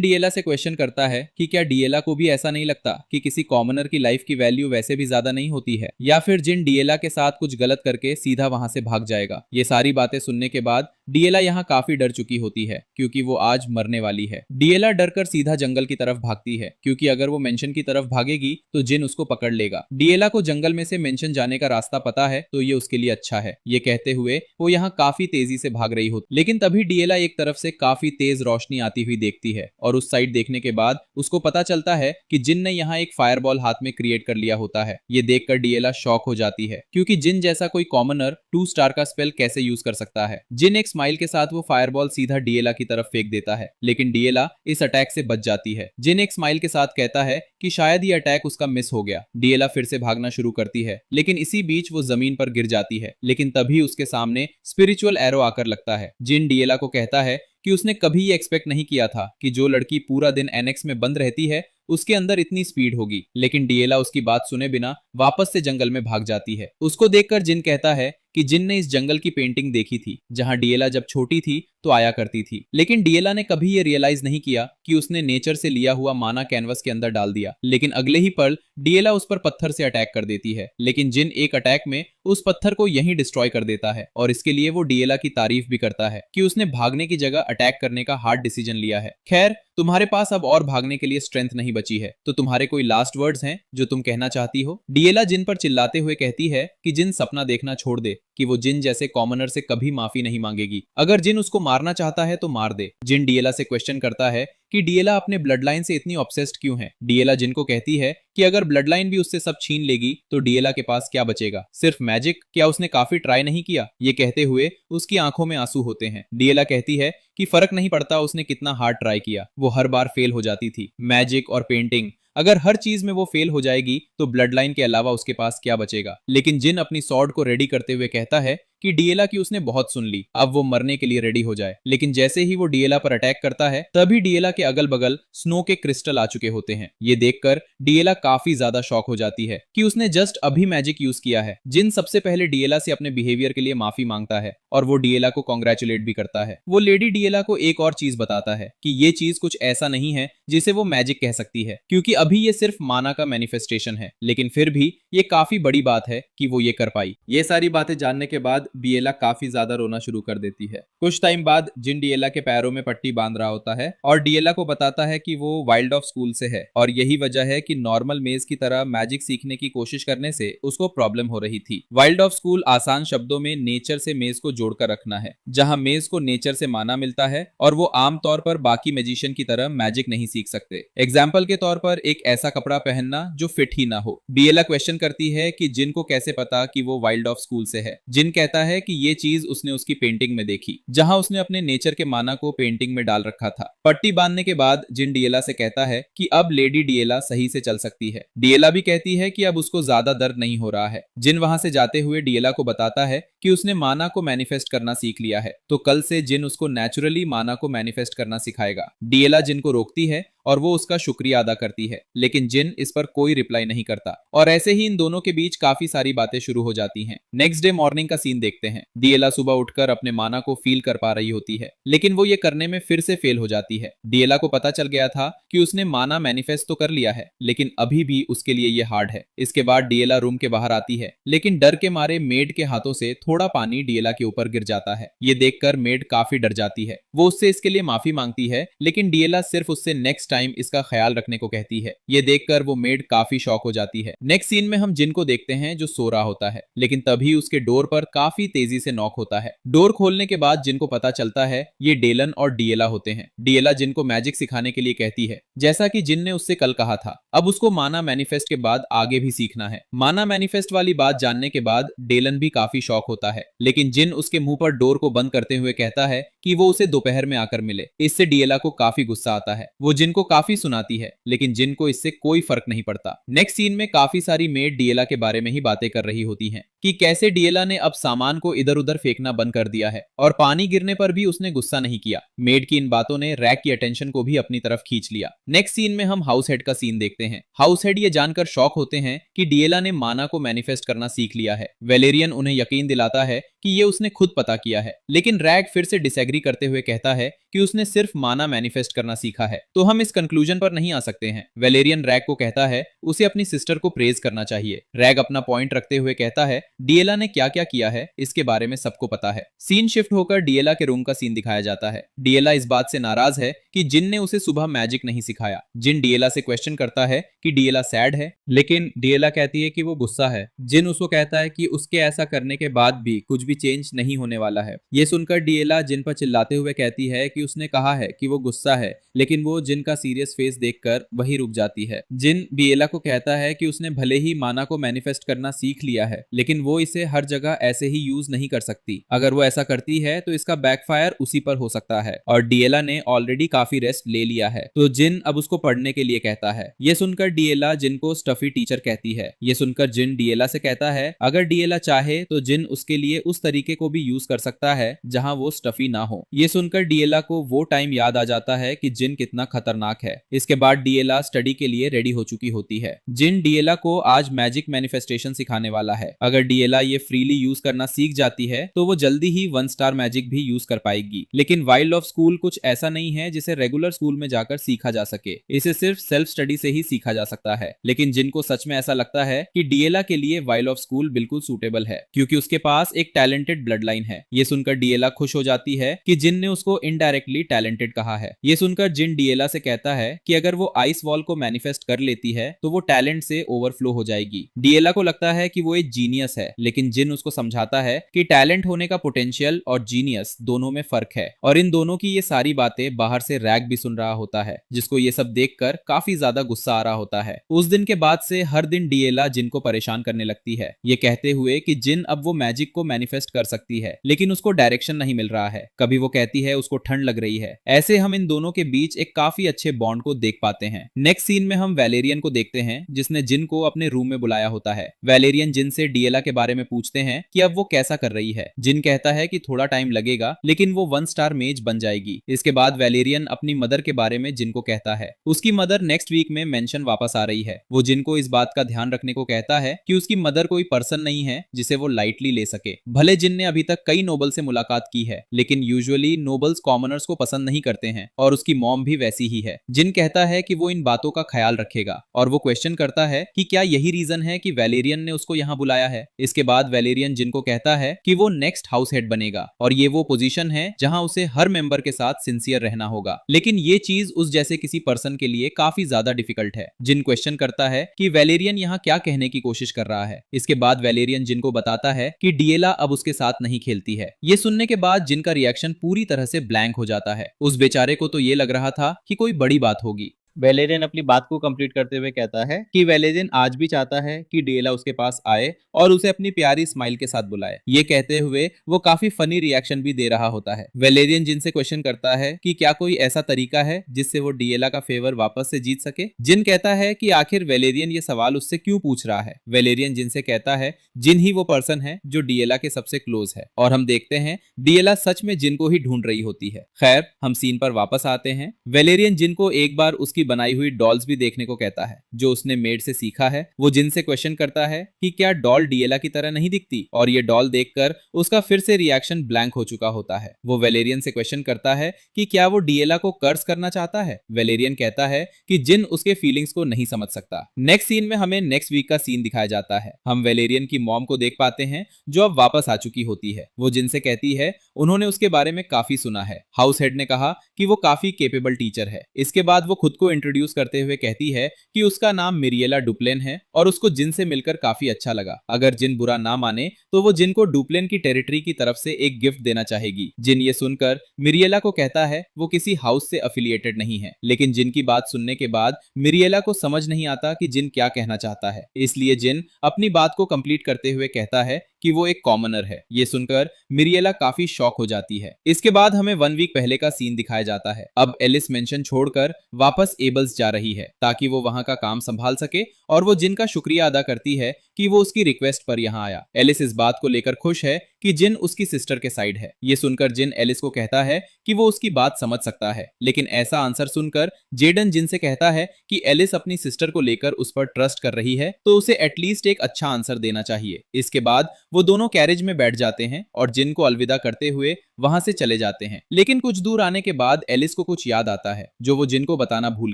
डीएला से क्वेश्चन करता है कि क्या डीएला को भी ऐसा नहीं लगता कि किसी कॉमनर की लाइफ की वैल्यू वैसे भी ज्यादा नहीं होती है, या फिर जिन डीएला के साथ कुछ गलत करके सीधा वहां से भाग जाएगा। ये सारी बातें सुनने के बाद डीएला यहाँ काफी डर चुकी होती है क्योंकि वो आज मरने वाली है। डीएला डरकर सीधा जंगल की तरफ भागती है क्योंकि अगर वो मेंशन की तरफ भागेगी तो जिन उसको पकड़ लेगा। डीएला को जंगल में से मेंशन जाने का रास्ता पता है तो ये उसके लिए अच्छा है। ये कहते हुए वो यहाँ काफी तेजी से भाग रही होती, लेकिन तभी डीएला एक तरफ से काफी तेज रोशनी आती हुई देखती है और उस साइड देखने के बाद उसको पता चलता है कि जिन ने यहाँ एक फायरबॉल हाथ में क्रिएट कर लिया होता है। ये देखकर डीएला शॉक हो जाती है क्योंकि जिन जैसा कोई कॉमनर 2 स्टार का स्पेल कैसे यूज कर सकता है। जिन एक स्माइल के साथ वो फायरबॉल सीधा डीएला की तरफ फेंक देता है, लेकिन डीएला इस अटैक से बच जाती है। जिन एक स्माइल के साथ कहता है कि शायद ये अटैक उसका मिस हो गया। डीएला फिर से भागना शुरू करती है, लेकिन इसी बीच वो जमीन पर गिर जाती है, लेकिन तभी उसके सामने स्पिरिचुअल एरो आकर लगता है। जिन डीएला को कहता है कि उसने कभी ये एक्सपेक्ट नहीं किया था कि जो लड़की पूरा दिन एनेक्स में बंद रहती है उसके अंदर इतनी स्पीड होगी, लेकिन डीएला उसकी बात सुने बिना वापस से जंगल में भाग जाती है। उसको देखकर जिन कहता है कि जिन ने इस जंगल की पेंटिंग देखी थी जहां डीएला जब छोटी थी तो आया करती थी, लेकिन डीएला ने कभी ये रियलाइज नहीं किया कि उसने नेचर से लिया हुआ माना कैनवस के अंदर डाल दिया। लेकिन अगले ही पल डीएला उस पर पत्थर से अटैक कर देती है, लेकिन जिन एक अटैक में उस पत्थर को यहीं डिस्ट्रॉय कर देता है और इसके लिए वो डीएला की तारीफ भी करता है कि उसने भागने की जगह अटैक करने का हार्ड डिसीजन लिया है। खैर, तुम्हारे पास अब और भागने के लिए स्ट्रेंथ नहीं बची है, तो तुम्हारे कोई लास्ट वर्ड्स हैं जो तुम कहना चाहती हो? डीएला जिन पर चिल्लाते हुए कहती है कि जिन सपना देखना छोड़ दे कि वो जिन जैसे कॉमनर से कभी माफी नहीं मांगेगी। अगर जिन उसको मारना चाहता है तो मार दे। जिन डीएला से क्वेश्चन करता है कि डीएला अपने ब्लड लाइन से इतनी ऑब्सेस्ड क्यों है। डीएला जिन को कहती है कि अगर ब्लड लाइन भी उससे सब छीन लेगी तो डीएला के पास क्या बचेगा, सिर्फ मैजिक? क्या उसने काफी ट्राई नहीं किया? ये कहते हुए उसकी आंखों में आंसू होते हैं। डीएला कहती है कि फर्क नहीं पड़ता उसने कितना हार्ड ट्राई किया, वो हर बार फेल हो जाती थी। मैजिक और पेंटिंग, अगर हर चीज में वो फेल हो जाएगी तो ब्लड लाइन के अलावा उसके पास क्या बचेगा। लेकिन जिन अपनी स्वॉर्ड को रेडी करते हुए कहता है कि डीएला की उसने बहुत सुन ली, अब वो मरने के लिए रेडी हो जाए। लेकिन जैसे ही वो डीएला पर अटैक करता है तभी डीएला के अगल बगल स्नो के क्रिस्टल आ चुके होते हैं। ये देखकर डीएला काफी ज्यादा शॉक हो जाती है कि उसने जस्ट अभी मैजिक यूज किया है। जिन सबसे पहले डीएला से अपने बिहेवियर के लिए माफी मांगता है और वो डीएला को कॉन्ग्रेचुलेट भी करता है। वो लेडी डीएला को एक और चीज बताता है कि ये चीज कुछ ऐसा नहीं है जिसे वो मैजिक कह सकती है, क्योंकि अभी ये सिर्फ माना का मैनिफेस्टेशन है, लेकिन फिर भी ये काफी बड़ी बात है कि वो ये कर पाई। ये सारी बातें जानने के बाद डीएला काफी ज्यादा रोना शुरू कर देती है। कुछ टाइम बाद जिन डीएला के पैरों में पट्टी बांध रहा होता है और डीएला को बताता है कि वो वाइल्ड ऑफ स्कूल से है और यही वजह है कि नॉर्मल मेज की तरह मैजिक सीखने की कोशिश करने से उसको प्रॉब्लम हो रही थी। वाइल्ड ऑफ स्कूल आसान शब्दों में नेचर से मेज को जोड़कर रखना है, जहां मेज को नेचर से माना मिलता है और वो आमतौर पर बाकी मैजिशियन की तरह मैजिक नहीं सीख सकते। एग्जाम्पल के तौर पर एक ऐसा कपड़ा पहनना जो फिट ही ना हो। डीएला क्वेश्चन करती है कि जिन को कैसे पता कि वो वाइल्ड ऑफ स्कूल से है। जिन कहता है कि ये चीज उसने उसकी पेंटिंग में देखी, जहां उसने अपने नेचर के माना को पेंटिंग में डाल रखा था। पट्टी बांधने के बाद जिन डीएला से कहता है कि अब लेडी डीएला सही से चल सकती है। डीएला भी कहती है कि अब उसको ज्यादा दर्द नहीं हो रहा है। जिन वहां से जाते हुए डीएला को बताता है कि उसने माना को मैनिफेस्ट करना सीख लिया है, तो कल से जिन उसको नेचुरली माना को मैनिफेस्ट करना सिखाएगा। डीएला जिन को रोकती है और वो उसका शुक्रिया अदा करती है, लेकिन जिन इस पर कोई रिप्लाई नहीं करता और ऐसे ही इन दोनों के बीच काफी सारी बातें शुरू हो जाती हैं। नेक्स्ट डे मॉर्निंग का सीन देखते हैं। डीएला सुबह उठकर अपने माना को फील कर पा रही होती है, लेकिन वो ये करने में फिर से फेल हो जाती है। डीएला को पता चल गया था कि उसने माना मैनिफेस्ट तो कर लिया है, लेकिन अभी भी उसके लिए ये हार्ड है। इसके बाद डीएला रूम के बाहर आती है, लेकिन डर के मारे मेड के हाथों से थोड़ा पानी डीएला के ऊपर गिर जाता है। ये देखकर मेड काफी डर जाती है। वो उससे इसके लिए माफी मांगती है, लेकिन डीएला सिर्फ उससे नेक्स्ट नेक्स्ट टाइम इसका ख्याल रखने को कहती है। ये देखकर वो मेड काफी शॉक हो जाती है। नेक्स्ट सीन में हम जिन को देखते हैं जो सो रहा होता है, लेकिन तभी उसके डोर पर काफी तेजी से नॉक होता है। डोर खोलने के बाद जिन को पता चलता है ये डेलन और डिएला होते हैं। डिएला जिन को मैजिक सिखाने के लिए कहती है, जैसा कि जिन ने उससे कल कहा था। अब उसको माना मैनिफेस्ट के बाद आगे भी सीखना है। माना मैनिफेस्ट वाली बात जानने के बाद डेलन भी काफी शॉक होता है, लेकिन जिन उसके मुंह पर डोर को बंद करते हुए कहता है कि वो उसे दोपहर में आकर मिले। इससे डिएला को काफी गुस्सा आता है। वो जिन को काफी सुनाती है, लेकिन जिन को इससे कोई फर्क नहीं पड़ता। नेक्स्ट सीन में काफी सारी मेड डिएला के बारे में ही बातें कर रही होती हैं कि कैसे डिएला ने अब सामान को इधर उधर फेंकना बंद कर दिया है और पानी गिरने पर भी उसने गुस्सा नहीं किया। मेड की इन बातों ने रैक की अटेंशन को भी अपनी तरफ खींच लिया। नेक्स्ट सीन में हम हाउस हेड का सीन देखते हैं। हाउस हेड ये जानकर शॉक होते हैं कि डिएला ने माना को मैनिफेस्ट करना सीख लिया है। वेलेरियन उन्हें यकीन दिलाता है कि ये उसने खुद पता किया है, लेकिन रैग फिर से डिसएग्री करते हुए कहता है कि उसने सिर्फ माना मैनिफेस्ट करना सीखा है। तो हम इस कंक्लूजन पर नहीं आ सकते हैं। वेलेरियन रैग को कहता है उसे अपनी सिस्टर को प्रेज करना चाहिए। रैग अपना पॉइंट रखते हुए कहता है डिएला ने क्या क्या किया है इसके बारे में सबको पता है। सीन शिफ्ट होकर डिएला के रूम का सीन दिखाया जाता है। डिएला इस बात से नाराज है कि जिन ने उसे सुबह मैजिक नहीं सिखाया। जिन डिएला से क्वेश्चन करता है कि डिएला सैड है, लेकिन डिएला कहती है कि वो गुस्सा है। जिन उसको कहता है कि उसके ऐसा करने के बाद भी कुछ भी चेंज नहीं होने वाला है। ये सुनकर डिएला जिन पर चिल्लाते हुए कहती है कि उसने कहा है कि वो गुस्सा है, लेकिन वो जिन का सीरियस फेस देखकर वही रुक जाती है। जिन डिएला को कहता है कि उसने भले ही माना को मैनिफेस्ट करना सीख लिया है, लेकिन वो इसे हर जगह ऐसे ही यूज नहीं कर सकती। अगर वो ऐसा करती है तो इसका बैकफायर उसी पर हो सकता है, और डिएला ने ऑलरेडी काफी रेस्ट ले लिया है। तो जिन अब उसको पढ़ने के लिए कहता है। ये सुनकर डिएला जिन को स्टफी टीचर कहती है। ये सुनकर जिन डिएला से कहता है अगर डिएला चाहे तो जिन उसके लिए उस तरीके को भी यूज कर सकता है जहां वो स्टफी ना हो। ये सुनकर डिएला को वो टाइम याद आ जाता है कि जिन कितना खतरनाक है। इसके बाद डिएला स्टडी के लिए रेडी हो चुकी होती है। जिन डिएला को आज मैजिक मैनिफेस्टेशन सिखाने वाला है। अगर डिएला ये फ्रीली यूज करना सीख जाती है तो वो जल्दी ही 1 स्टार मैजिक भी यूज कर पाएगी। लेकिन वाइल्ड ऑफ स्कूल कुछ ऐसा नहीं है जिसे रेगुलर स्कूल में जाकर सीखा जा सके। इसे सिर्फ सेल्फ स्टडी से ही सीखा जा सकता है। लेकिन जिनको सच में ऐसा लगता है कि डिएला के लिए वाइल्ड ऑफ स्कूल बिल्कुल सूटेबल है, क्योंकि उसके पास एक टैलेंटेड ब्लड लाइन है। ये सुनकर डिएला खुश हो जाती है कि जिन ने उसको इनडायरेक्टली टैलेंटेड कहा है। ये सुनकर जिन डिएला से कहता है कि अगर वो आइस वॉल को मैनिफेस्ट कर लेती है तो वो टैलेंट से ओवरफ्लो हो जाएगी। डिएला को लगता है कि वो एक जीनियस है, लेकिन जिन उसको समझाता है कि टैलेंट होने का पोटेंशियल और जीनियस दोनों में फर्क है। और इन दोनों की ये सारी बातें बाहर से रैग भी सुन रहा होता है, जिसको ये सब देखकर काफी ज्यादा गुस्सा आ रहा होता है। उस दिन के बाद से हर दिन डिएला जिन को परेशान करने लगती है, ये कहते हुए कि जिन अब वो मैजिक को मैनिफेस्ट कर सकती है, लेकिन उसको डायरेक्शन नहीं मिल रहा है। कभी वो कहती है उसको ठंड लग रही है। ऐसे हम इन दोनों के बीच एक काफी अच्छे बॉन्ड को देख पाते हैं। नेक्स्ट सीन में हम वेलेरियन को देखते हैं, जिसने जिन को अपने रूम में बुलाया होता है। वेलेरियन जिन से डिएला के बारे में पूछते हैं कि अब वो कैसा कर रही है। जिन कहता है कि थोड़ा टाइम लगेगा, लेकिन वो 1 स्टार मेज बन जाएगी। इसके बाद वेलेरियन अपनी मदर के बारे में जिन को कहता है। उसकी मदर नेक्स्ट वीक में मेंशन वापस आ रही है। वो जिन को इस बात का ध्यान रखने को कहता है कि उसकी मदर कोई पर्सन नहीं है जिसे वो लाइटली ले सके। भले जिन ने अभी तक कई नोबल से मुलाकात की है, लेकिन यूजुअली नोबल्स कॉमनर्स को पसंद नहीं करते हैं, और उसकी मॉम भी वैसी ही है। जिन कहता है कि वो इन बातों का ख्याल रखेगा, और वो क्वेश्चन करता है कि क्या यही रीजन है कि वेलेरियन ने उसको यहाँ बुलाया है। इसके बाद वेलेरियन जिन को कहता है कि वो नेक्स्ट हाउस हेड बनेगा, और ये वो पोजीशन है जहां उसे हर मेंबर के साथ सिंसियर रहना होगा। लेकिन ये चीज उस जैसे किसी पर्सन के लिए काफी ज्यादा डिफिकल्ट है। जिन क्वेश्चन करता है कि वेलेरियन यहाँ क्या कहने की कोशिश कर रहा है। इसके बाद वेलेरियन जिन को बताता है कि डिएला अब उसके साथ नहीं खेलती है। ये सुनने के बाद जिन का रिएक्शन पूरी तरह से ब्लैंक हो जाता है। उस बेचारे को तो ये लग रहा था कि कोई बड़ी बात होगी। वेलेरियन अपनी बात को कंप्लीट करते हुए कहता है कि वेलेरियन आज भी चाहता है कि डिएला उसके पास आए और उसे अपनी प्यारी स्माइल के साथ बुलाए। ये कहते हुए वो काफी फनी रिएक्शन भी दे रहा होता है। वेलेरियन जिनसे क्वेश्चन करता है कि क्या कोई ऐसा तरीका है जिससे वो डिएला का फेवर वापस से जीत सके। जिन कहता है कि आखिर वेलेरियन ये सवाल उससे क्यों पूछ रहा है। वेलेरियन जिनसे कहता है जिन ही वो पर्सन है जो डिएला के सबसे क्लोज है, और हम देखते हैं डिएला सच में जिन को ही ढूंढ रही होती है। खैर, हम सीन पर वापस आते हैं। वेलेरियन जिन को एक बार उसकी बनाई हुई डॉल्स भी देखने को कहता है जो उसने मेड से सीखा है। वो जिन से क्वेश्चन करता है कि क्या डॉल डिएला की तरह नहीं दिखती, और ये डॉल देखकर उसका फिर से रिएक्शन ब्लैंक हो चुका होता है। वो वेलेरियन से क्वेश्चन करता है कि क्या वो डिएला को कर्स करना चाहता है। वेलेरियन कहता है कि जिन उसके फीलिंग्स को नहीं समझ सकता। नेक्स्ट सीन में हमें नेक्स्ट वीक का सीन दिखाया जाता है। हम वेलेरियन की मॉम को देख पाते हैं जो अब वापस आ चुकी होती है। वो जिन से कहती है उन्होंने उसके बारे में काफी सुना है। हाउस हेड ने कहा कि वो काफी केपेबल टीचर है। इसके बाद वो खुद को को इंट्रोड्यूस करते हुए कहती है कि उसका नाम मिरिएला डुप्लेन है और उसको जिन से मिलकर काफी अच्छा लगा। अगर जिन बुरा ना माने तो वो जिन को डुप्लेन की टेरिटरी की तरफ से एक गिफ्ट देना चाहेगी। जिन ये सुनकर मिरिएला को कहता है वो किसी हाउस से अफिलिएटेड नहीं है, लेकिन जिन की बात सुनने के बाद मिरिएला को समझ नहीं आता कि जिन क्या कहना चाहता है, इसलिए जिन अपनी बात को कंप्लीट करते हुए कहता है कि वो एक कॉमनर है। ये सुनकर मिरिएला काफी शॉक हो जाती है। इसके बाद हमें 1 वीक पहले का सीन दिखाया जाता है। अब एलिस मेंशन छोड़कर वापस एबल्स जा रही है ताकि वो वहां का काम संभाल सके और वो जिन का शुक्रिया अदा करती है कि वो उसकी रिक्वेस्ट पर यहाँ आया। एलिस इस बात को लेकर खुश है कि जिन उसकी सिस्टर के साइड है। ये सुनकर जिन एलिस को कहता है कि वो उसकी बात समझ सकता है, लेकिन ऐसा आंसर सुनकर जेडन जिन से कहता है कि एलिस अपनी सिस्टर को लेकर उस पर ट्रस्ट कर रही है तो उसे एटलीस्ट एक अच्छा आंसर देना चाहिए। इसके बाद वो दोनों कैरेज में बैठ जाते हैं और जिन को अलविदा करते हुए वहां से चले जाते हैं। लेकिन कुछ दूर आने के बाद एलिस को कुछ याद आता है जो वो जिन को बताना भूल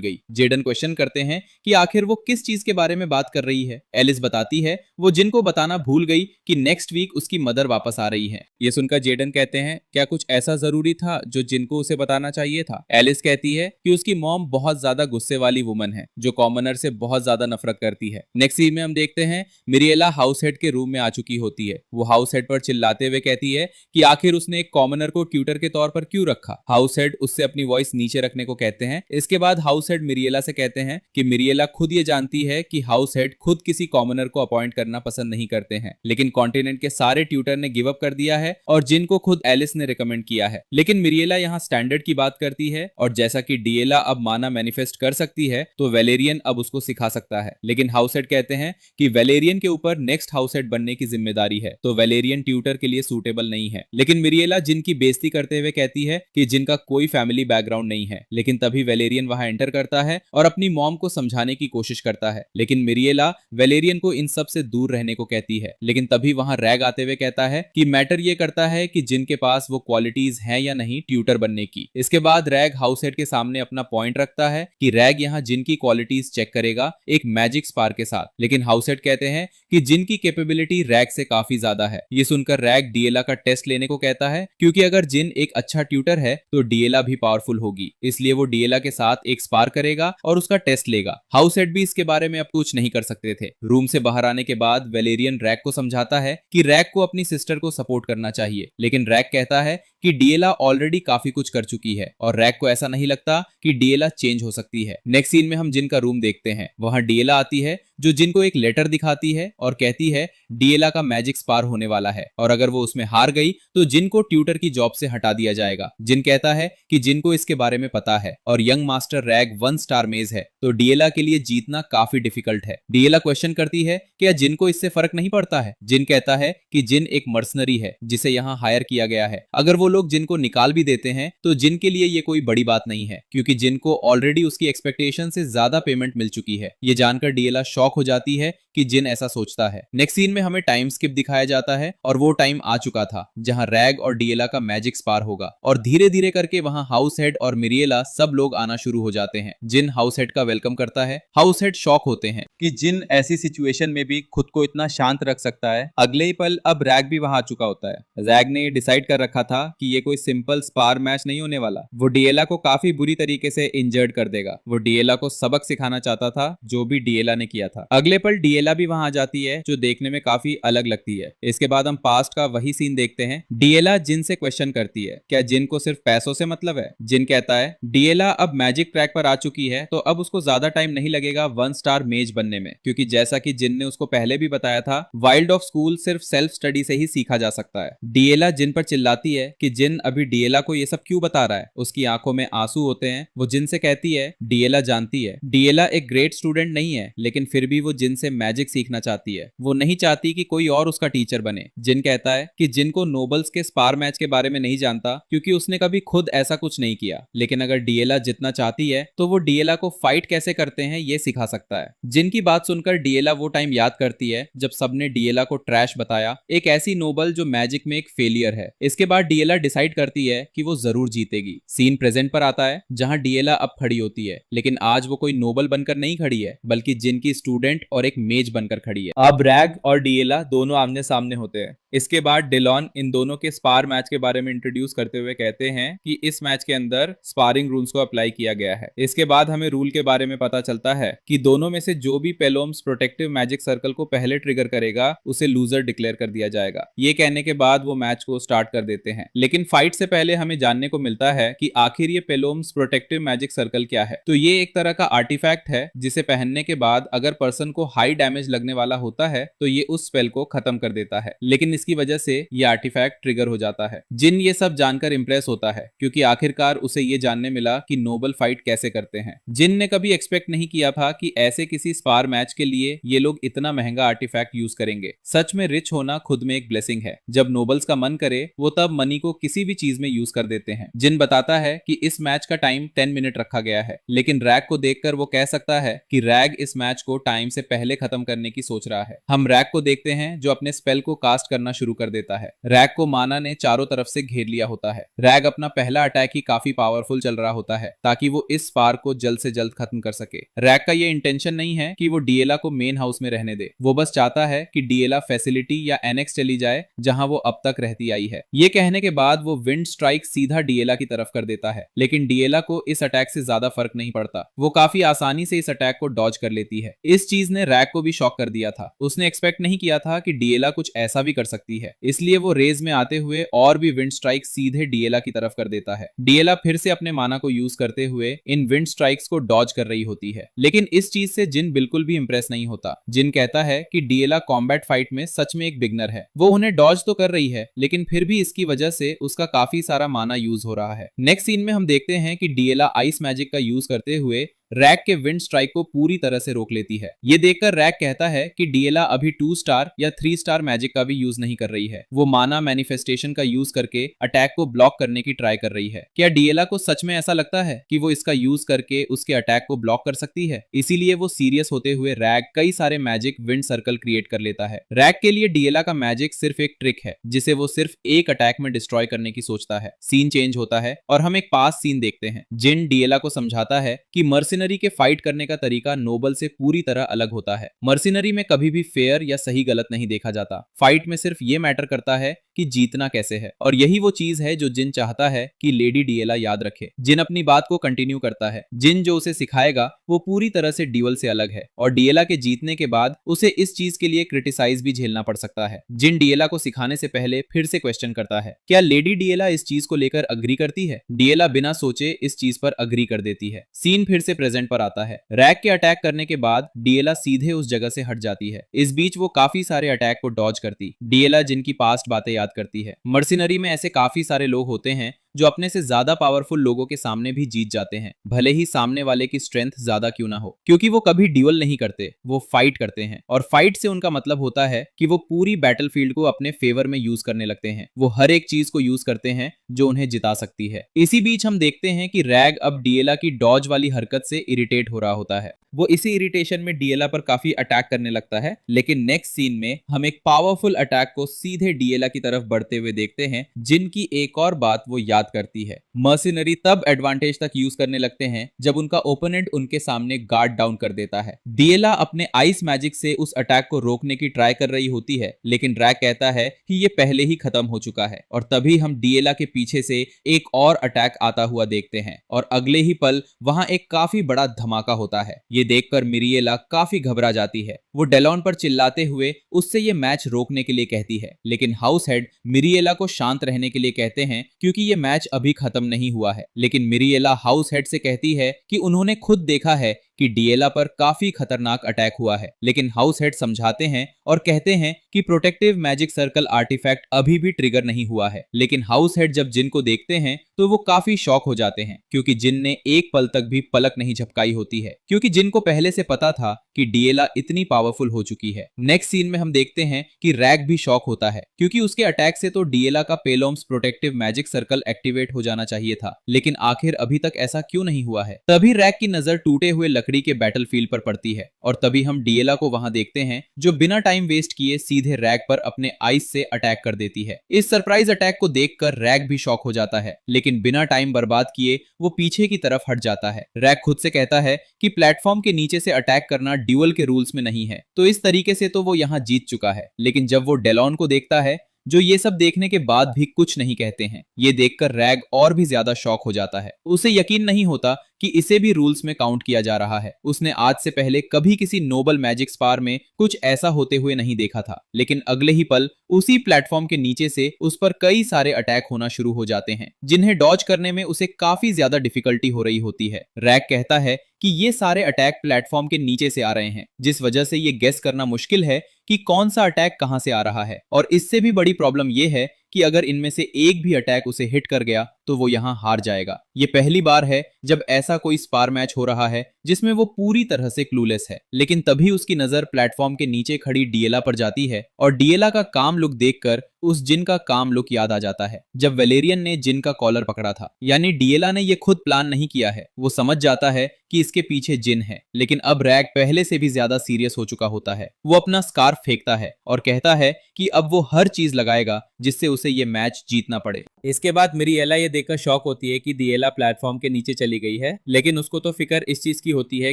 गई। जेडन क्वेश्चन करते हैं कि आखिर वो किस चीज के बारे में बात कर रही है। एलिस बताती है वो जिन को बताना भूल गई कि नेक्स्ट वीक उसकी मदर वापस आ रही है। ये सुनकर जेडन कहते हैं क्या कुछ ऐसा जरूरी था जो जिन को उसे बताना चाहिए था। एलिस कहती है कि उसकी मॉम बहुत ज्यादा गुस्से वाली वुमन है जो कॉमनर से बहुत ज्यादा नफरत करती है। नेक्स्ट सीन में हम देखते हैं मिरिएला हाउस हेड के रूम में आ चुकी होती है। वो हाउस हेड पर चिल्लाते हुए कहती है कि आखिर उसने एक कॉमनर को ट्यूटर के तौर पर क्यों रखा। हाउस हेड उससे अपनी वॉइस नीचे रखने को कहते हैं। इसके बाद हाउस हेड मिरिएला से कहते हैं कि मिरिएला खुद ये जानती है कि हाउस हेड खुद किसी कॉमनर को अपॉइंट करना पसंद नहीं करते हैं, लेकिन कॉन्टिनेंट के सारे ट्यूटर ने गिव अप कर दिया है और जिनको खुद एलिस ने रिकमेंड किया है। लेकिन मिरिएला यहाँ स्टैंडर्ड की बात करती है और जैसा कि डिएला अब माना मैनिफेस्ट कर सकती है तो वेलेरियन अब उसको सिखा सकता है। लेकिन हाउस हेड कहते हैं कि वेलेरियन के ऊपर नेक्स्ट हाउस हेड बनने की जिम्मेदारी है तो वेलेरियन ट्यूटर के लिए सूटेबल नहीं है। लेकिन मिरिएला जिनकी बेइज्जती करते हुए कहती है कि जिनका कोई फैमिली बैकग्राउंड नहीं है। लेकिन तभी वेलेरियन वहां एंटर करता है और अपनी मॉम को समझाने की कोशिश करता है, लेकिन मिरिएला वेलेरियन को इन सब से दूर रहने को कहती है। लेकिन तभी वहां रैग आते हुए कहता है कि मैटर ये करता है कि जिनके पास वो क्वालिटीज हैं या नहीं ट्यूटर बनने की। इसके बाद रैग हाउस हेड के सामने अपना पॉइंट रखता है कि रैग यहाँ जिनकी क्वालिटीज चेक करेगा एक मैजिक स्पार के साथ। लेकिन हाउस हेड कहते हैं कि जिनकी कैपेबिलिटी रैग से काफी ज्यादा है। ये सुनकर रैग डिएला का टेस्ट लेने को कहता है क्योंकि अगर जिन एक अच्छा ट्यूटर है तो डिएला भी पावरफुल होगी, इसलिए वो डिएला के साथ एक स्पार करेगा और उसका टेस्ट लेगा। हाउस हेड भी इसके बारे में अब कुछ नहीं कर सकते थे। रूम से बाहर आने के बाद वेलेरियन रैग को समझाता है कि रैग को अपनी सिस्टर को सपोर्ट करना चाहिए, लेकिन रैग कहता है कि डिएला ऑलरेडी काफी कुछ कर चुकी है और रैग को ऐसा नहीं लगता कि डिएला चेंज हो सकती है। नेक्स्ट सीन में हम जिन का रूम देखते हैं। वहां डिएला आती है जो जिन को एक लेटर दिखाती है और कहती है डिएला का मैजिक स्पार होने वाला है और अगर वो उसमें हार गई तो जिन को ट्यूटर की जॉब से हटा दिया जाएगा। जिन कहता है कि जिन को इसके बारे में पता है और यंग मास्टर रैग 1 स्टार मेज है तो डिएला के लिए जीतना काफी डिफिकल्ट है। डिएला क्वेश्चन करती है कि जिन को इससे फर्क नहीं पड़ता है। जिन कहता है कि जिन एक मर्सनरी है जिसे यहाँ हायर किया गया है, अगर वो लोग जिन को निकाल भी देते हैं तो जिन के लिए ये कोई बड़ी बात नहीं है क्योंकि जिन को ऑलरेडी उसकी एक्सपेक्टेशन से ज्यादा पेमेंट मिल चुकी है। ये जानकर डिएला शॉक हो जाती है कि जिन ऐसा सोचता है। नेक्स्ट सीन में हमें टाइम स्किप दिखाया जाता है और वो टाइम आ चुका था जहां रैग और डिएला का मैजिक स्पार होगा और धीरे धीरे करके वहां हाउस हेड और मिरिएला सब लोग आना शुरू हो जाते हैं। जिन हाउस हेड का वेलकम करता है। हाउस हेड शॉक होते हैं कि जिन ऐसी सिचुएशन में भी खुद को इतना शांत रख सकता है। अगले ही पल अब रैग भी वहां आ चुका होता है। रैग ने डिसाइड कर रखा था कि ये कोई सिंपल स्पार मैच नहीं होने वाला, वो डिएला को काफी बुरी तरीके से इंजर्ड कर देगा। वो डिएला को सबक सिखाना चाहता था जो भी डिएला ने किया था। अगले पल डिएला भी वहां आ जाती है जो देखने में काफी अलग लगती है। इसके बाद हम पास्ट का वही सीन देखते हैं। डिएला जिन से क्वेश्चन करती है क्या जिन को सिर्फ पैसों से मतलब है। जिन कहता है डिएला अब मैजिक ट्रैक पर आ चुकी है तो अब उसको ज्यादा टाइम नहीं लगेगा 1 स्टार मेज बनने में, क्योंकि जैसा कि जिन ने उसको पहले भी बताया था वाइल्ड ऑफ स्कूल सिर्फ सेल्फ स्टडी से ही सीखा जा सकता है। डिएला जिन पर चिल्लाती है कि जिन अभी डिएला को ये सब क्यों बता रहा है। उसकी आंखों में आंसू होते हैं। वो जिन से कहती है डिएला जानती है डिएला एक ग्रेट स्टूडेंट नहीं है, लेकिन फिर भी वो जिन से मैजिक सीखना चाहती है। वो नहीं चाहती कि कोई और उसका टीचर बने। जिन कहता है कि जिन को नोबल्स के स्पार मैच के बारे में नहीं जानता क्योंकि उसने कभी खुद ऐसा कुछ नहीं किया, लेकिन अगर डिएला जितना चाहती है तो वो डिएला को फाइट कैसे करते हैं ये सिखा सकता है। जिन की बात सुनकर डिएला वो टाइम याद करती है जब सबने डिएला को ट्रैश बताया, एक ऐसी नोबल जो मैजिक में एक फेलियर है। इसके बाद डिएला डीएला डिसाइड करती है कि वो जरूर जीतेगी। सीन प्रेजेंट पर आता है जहां डीएला अब खड़ी होती है, लेकिन आज वो कोई नोबल बनकर नहीं खड़ी है बल्कि जिन की स्टूडेंट और एक मेज बनकर खड़ी है। अब रैग और डीएला दोनों आमने सामने होते हैं। इसके बाद डिलॉन इन दोनों के स्पार मैच के बारे में इंट्रोड्यूस करते हुए कहते हैं कि इस मैच के अंदर स्पारिंग रूल्स को अप्लाई किया गया है। इसके बाद हमें रूल के बारे में पता चलता है कि दोनों में से जो भी पेलोम्स प्रोटेक्टिव मैजिक सर्कल को पहले ट्रिगर करेगा उसे लूजर डिक्लेयर कर दिया जाएगा। ये कहने के बाद वो मैच को स्टार्ट कर देते हैं, लेकिन फाइट से पहले हमें जानने को मिलता है कि आखिर ये पेलोम्स प्रोटेक्टिव मैजिक सर्कल क्या है। तो ये एक तरह का आर्टिफैक्ट है जिसे पहनने के बाद अगर पर्सन को हाई डैमेज लगने वाला होता है तो ये उस स्पेल को खत्म कर देता है, लेकिन इसकी वजह से ये आर्टिफैक्ट ट्रिगर हो जाता है। जिन ये सब जानकर इंप्रेस होता है क्योंकि आखिरकार उसे ये जानने मिला कि नोबल फाइट कैसे करते हैं। जिन ने कभी एक्सपेक्ट नहीं किया था कि ऐसे किसी स्पार मैच के लिए ये लोग इतना महंगा आर्टिफैक्ट यूज करेंगे। सच में रिच होना खुद में एक ब्लेसिंग है। जब नोबल्स का मन करे वो तब मनी को किसी भी चीज में यूज कर देते हैं। जिन बताता है कि इस मैच का टाइम 10 मिनट रखा गया है, लेकिन रैग को देखकर वो कह सकता है कि रैग इस मैच को टाइम से पहले खत्म करने की सोच रहा है। हम रैग को देखते हैं जो अपने स्पेल को कास्ट करना शुरू कर देता है। रैग को माना ने चारों तरफ से घेर लिया होता है। रैग अपना पहला अटैक ही काफी पावरफुल चल रहा होता है ताकि वो इस स्पार को जल्द से जल्द खत्म कर सके। रैग का ये इंटेंशन नहीं है कि वो डीएला को मेन हाउस में रहने दे, वो बस चाहता है कि डीएला फैसिलिटी या एनेक्स चली जाए जहां वो अब तक रहती आई है। ये कहने के बाद वो विंड स्ट्राइक सीधा डीएला की तरफ कर देता है, लेकिन डीएला को इस अटैक से ज्यादा फर्क नहीं पड़ता। वो काफी आसानी से इस अटैक को डॉज कर लेती है। इस चीज ने रैग को भी शॉक कर दिया था। उसने एक्सपेक्ट नहीं किया था कि डीएला कुछ ऐसा भी कर सकती है, इसलिए वो रेज में आते हुए और भी विंड स्ट्राइक सीधे डीएला की तरफ कर देता है। डीएला फिर से अपने माना को यूज करते हुए इन विंड स्ट्राइक्स को डॉज कर रही होती है, लेकिन इस चीज से जिन बिल्कुल भी इंप्रेस नहीं होता। जिन कहता है कि डीएला कॉम्बैट फाइट में सच में एक बिगनर है। वो उन्हें डॉज तो कर रही है, लेकिन फिर भी इसकी वजह से उसका काफी सारा माना यूज हो रहा है। नेक्स्ट सीन में हम देखते हैं कि डीएला आइस मैजिक का यूज करते हुए रैग के विंड स्ट्राइक को पूरी तरह से रोक लेती है। ये देखकर रैग कहता है कि डीएला अभी 2 स्टार या 3 स्टार मैजिक का भी यूज नहीं कर रही है। वो माना मैनिफेस्टेशन का यूज करके अटैक को ब्लॉक करने की ट्राई कर रही है। क्या डीएला को सच में ऐसा लगता है कि वो इसका यूज करके उसके अटैक को ब्लॉक कर सकती है? इसीलिए वो सीरियस होते हुए रैग कई सारे मैजिक विंड सर्कल क्रिएट कर लेता है। रैग के लिए डीएला का मैजिक सिर्फ एक ट्रिक है जिसे वो सिर्फ एक अटैक में डिस्ट्रॉय करने की सोचता है। सीन चेंज होता है और हम एक पास सीन देखते हैं। जिन डीएला को समझाता है कि मर्सिनरी के फाइट करने का तरीका नोबल से पूरी तरह अलग होता है। मर्सिनरी में कभी भी फेयर या सही गलत नहीं देखा जाता। फाइट में सिर्फ ये मैटर करता है कि जीतना कैसे है, और यही वो चीज है जो जिन चाहता है कि लेडी डीएला याद रखे। जिन अपनी बात को कंटिन्यू करता है। जिन जो उसे सिखाएगा वो पूरी तरह से ड्यूअल से अलग है, और डीएला के जीतने के बाद उसे इस चीज के लिए क्रिटिसाइज भी झेलना पड़ सकता है। जिन डीएला को सिखाने से पहले फिर से क्वेश्चन करता है, क्या लेडी डीएला इस चीज को लेकर अग्री करती है? डीएला बिना सोचे इस चीज पर अग्री कर देती है। सीन फिर से प्रेजेंट पर आता है। रैग के अटैक करने के बाद डीएला सीधे उस जगह से हट जाती है। इस बीच वो काफी सारे अटैक को डॉज करती। डीएला जिनकी पास्ट बातें याद करती है। मर्सिनरी में ऐसे काफी सारे लोग होते हैं जो अपने से ज्यादा पावरफुल लोगों के सामने भी जीत जाते हैं, भले ही सामने वाले की स्ट्रेंथ ज्यादा क्यों ना हो, क्योंकि वो कभी ड्यूअल नहीं करते, वो फाइट करते हैं। और फाइट से उनका मतलब होता है कि वो पूरी बैटलफील्ड को अपने फेवर में यूज करने लगते हैं। वो हर एक चीज को यूज करते हैं जो उन्हें जिता सकती है। इसी बीच हम देखते हैं कि रैग अब डीएला की डॉज वाली हरकत से इरिटेट हो रहा होता है। वो इसी इरिटेशन में डीएला पर काफी अटैक करने लगता है, लेकिन नेक्स्ट सीन में हम एक पावरफुल अटैक को सीधे डीएला की तरफ बढ़ते हुए देखते हैं। जिनकी एक और बात वो याद करती है। मर्सिनरी तब एडवांटेज तक यूज करने लगते हैं जब उनका ओपोनेंट उनके सामने गार्ड डाउन कर देता है। डीएला अपने आइस मैजिक से उस अटैक को रोकने की ट्राई कर रही होती है, लेकिन रैग कहता है कि ये पहले ही खत्म हो चुका है, और तभी हम डीएला के पीछे से एक और अटैक आता हुआ देखते हैं, और अगले ही पल वहां एक काफी बड़ा धमाका होता है। ये देखकर मिरिएला काफी घबरा जाती है। वो डेलॉन पर चिल्लाते हुए उससे ये मैच रोकने के लिए कहती है, लेकिन हाउस हेड मिरिएला को शांत रहने के लिए कहते हैं क्योंकि ये मैच अभी खत्म नहीं हुआ है। लेकिन मिरिएला हाउस हेड से कहती है कि उन्होंने खुद देखा है कि डीएला पर काफी खतरनाक अटैक हुआ है, लेकिन हाउस हेड समझाते हैं और कहते हैं कि प्रोटेक्टिव मैजिक सर्कल आर्टिफैक्ट अभी भी ट्रिगर नहीं हुआ है। लेकिन हाउस हेड जब जिन को देखते हैं तो वो काफी शॉक हो जाते हैं, क्योंकि जिन ने एक पल तक भी पलक नहीं झपकाई होती है, क्योंकि जिन को पहले से पता था कि डीएला इतनी पावरफुल हो चुकी है। नेक्स्ट सीन में हम देखते हैं कि रैग भी शॉक होता है, क्योंकि उसके अटैक से तो डीएला का पेलोम्स प्रोटेक्टिव मैजिक सर्कल एक्टिवेट हो जाना चाहिए था, लेकिन आखिर अभी तक ऐसा क्यों नहीं हुआ है। तभी रैग की नजर टूटे हुए लकड़ी के बैटलफील्ड पर पड़ती है और तभी हम डीएला को वहां देखते हैं जो बिना टाइम वेस्ट किए सीधे रैग पर अपने आइस से अटैक कर देती है। इस सरप्राइज अटैक को देखकर रैग भी शॉक हो जाता है, लेकिन बिना टाइम बर्बाद किए वो पीछे की तरफ हट जाता है। रैग खुद से कहता है कि प्लेटफॉर्म के नीचे से अटैक करना ड्यूअल के रूल्स में नहीं है, तो इस तरीके से तो वो यहाँ जीत चुका है। लेकिन जब वो डेलॉन को देखता है जो ये सब देखने के बाद भी कुछ नहीं कहते हैं, ये देखकर रैग और भी ज्यादा शॉक हो जाता है। उसे यकीन नहीं होता कि इसे भी रूल्स में काउंट किया जा रहा है। उसने आज से पहले कभी किसी नोबल मैजिक स्पार में कुछ ऐसा होते हुए नहीं देखा था, लेकिन अगले ही पल उसी प्लेटफॉर्म के नीचे से उस पर कई सारे अटैक होना शुरू हो जाते हैं, जिन्हें डॉज करने में उसे काफी ज्यादा डिफिकल्टी हो रही होती है। रैग कहता है कि ये सारे अटैक प्लेटफॉर्म के नीचे से आ रहे हैं, जिस वजह से ये गेस करना मुश्किल है कि कौन सा अटैक कहां से आ रहा है। और इससे भी बड़ी प्रॉब्लम ये है कि अगर इनमें से एक भी अटैक उसे हिट कर गया तो वो यहाँ हार जाएगा। ये पहली बार है जब ऐसा कोई स्पार मैच हो रहा है जिसमें वो पूरी तरह से क्लूलेस है। लेकिन तभी उसकी नजर प्लेटफॉर्म के नीचे खड़ी डीएला पर जाती है और डीएला का काम लुक देखकर उस जिन का काम लुक याद आ जाता है जब वेलेरियन ने जिन का कॉलर पकड़ा था। यानी डीएला ने ये खुद प्लान नहीं किया है, वो समझ जाता है कि इसके पीछे जिन है। लेकिन अब रैग पहले से भी ज्यादा सीरियस हो चुका होता है। वो अपना स्कार्फ फेंकता है और कहता है कि अब वो हर चीज लगाएगा जिससे उसे ये मैच जीतना पड़े। इसके बाद मिरिएला ये देखकर शॉक होती है कि डीएला प्लेटफॉर्म के नीचे चली गई है, लेकिन उसको तो फिक्र इस चीज की होती है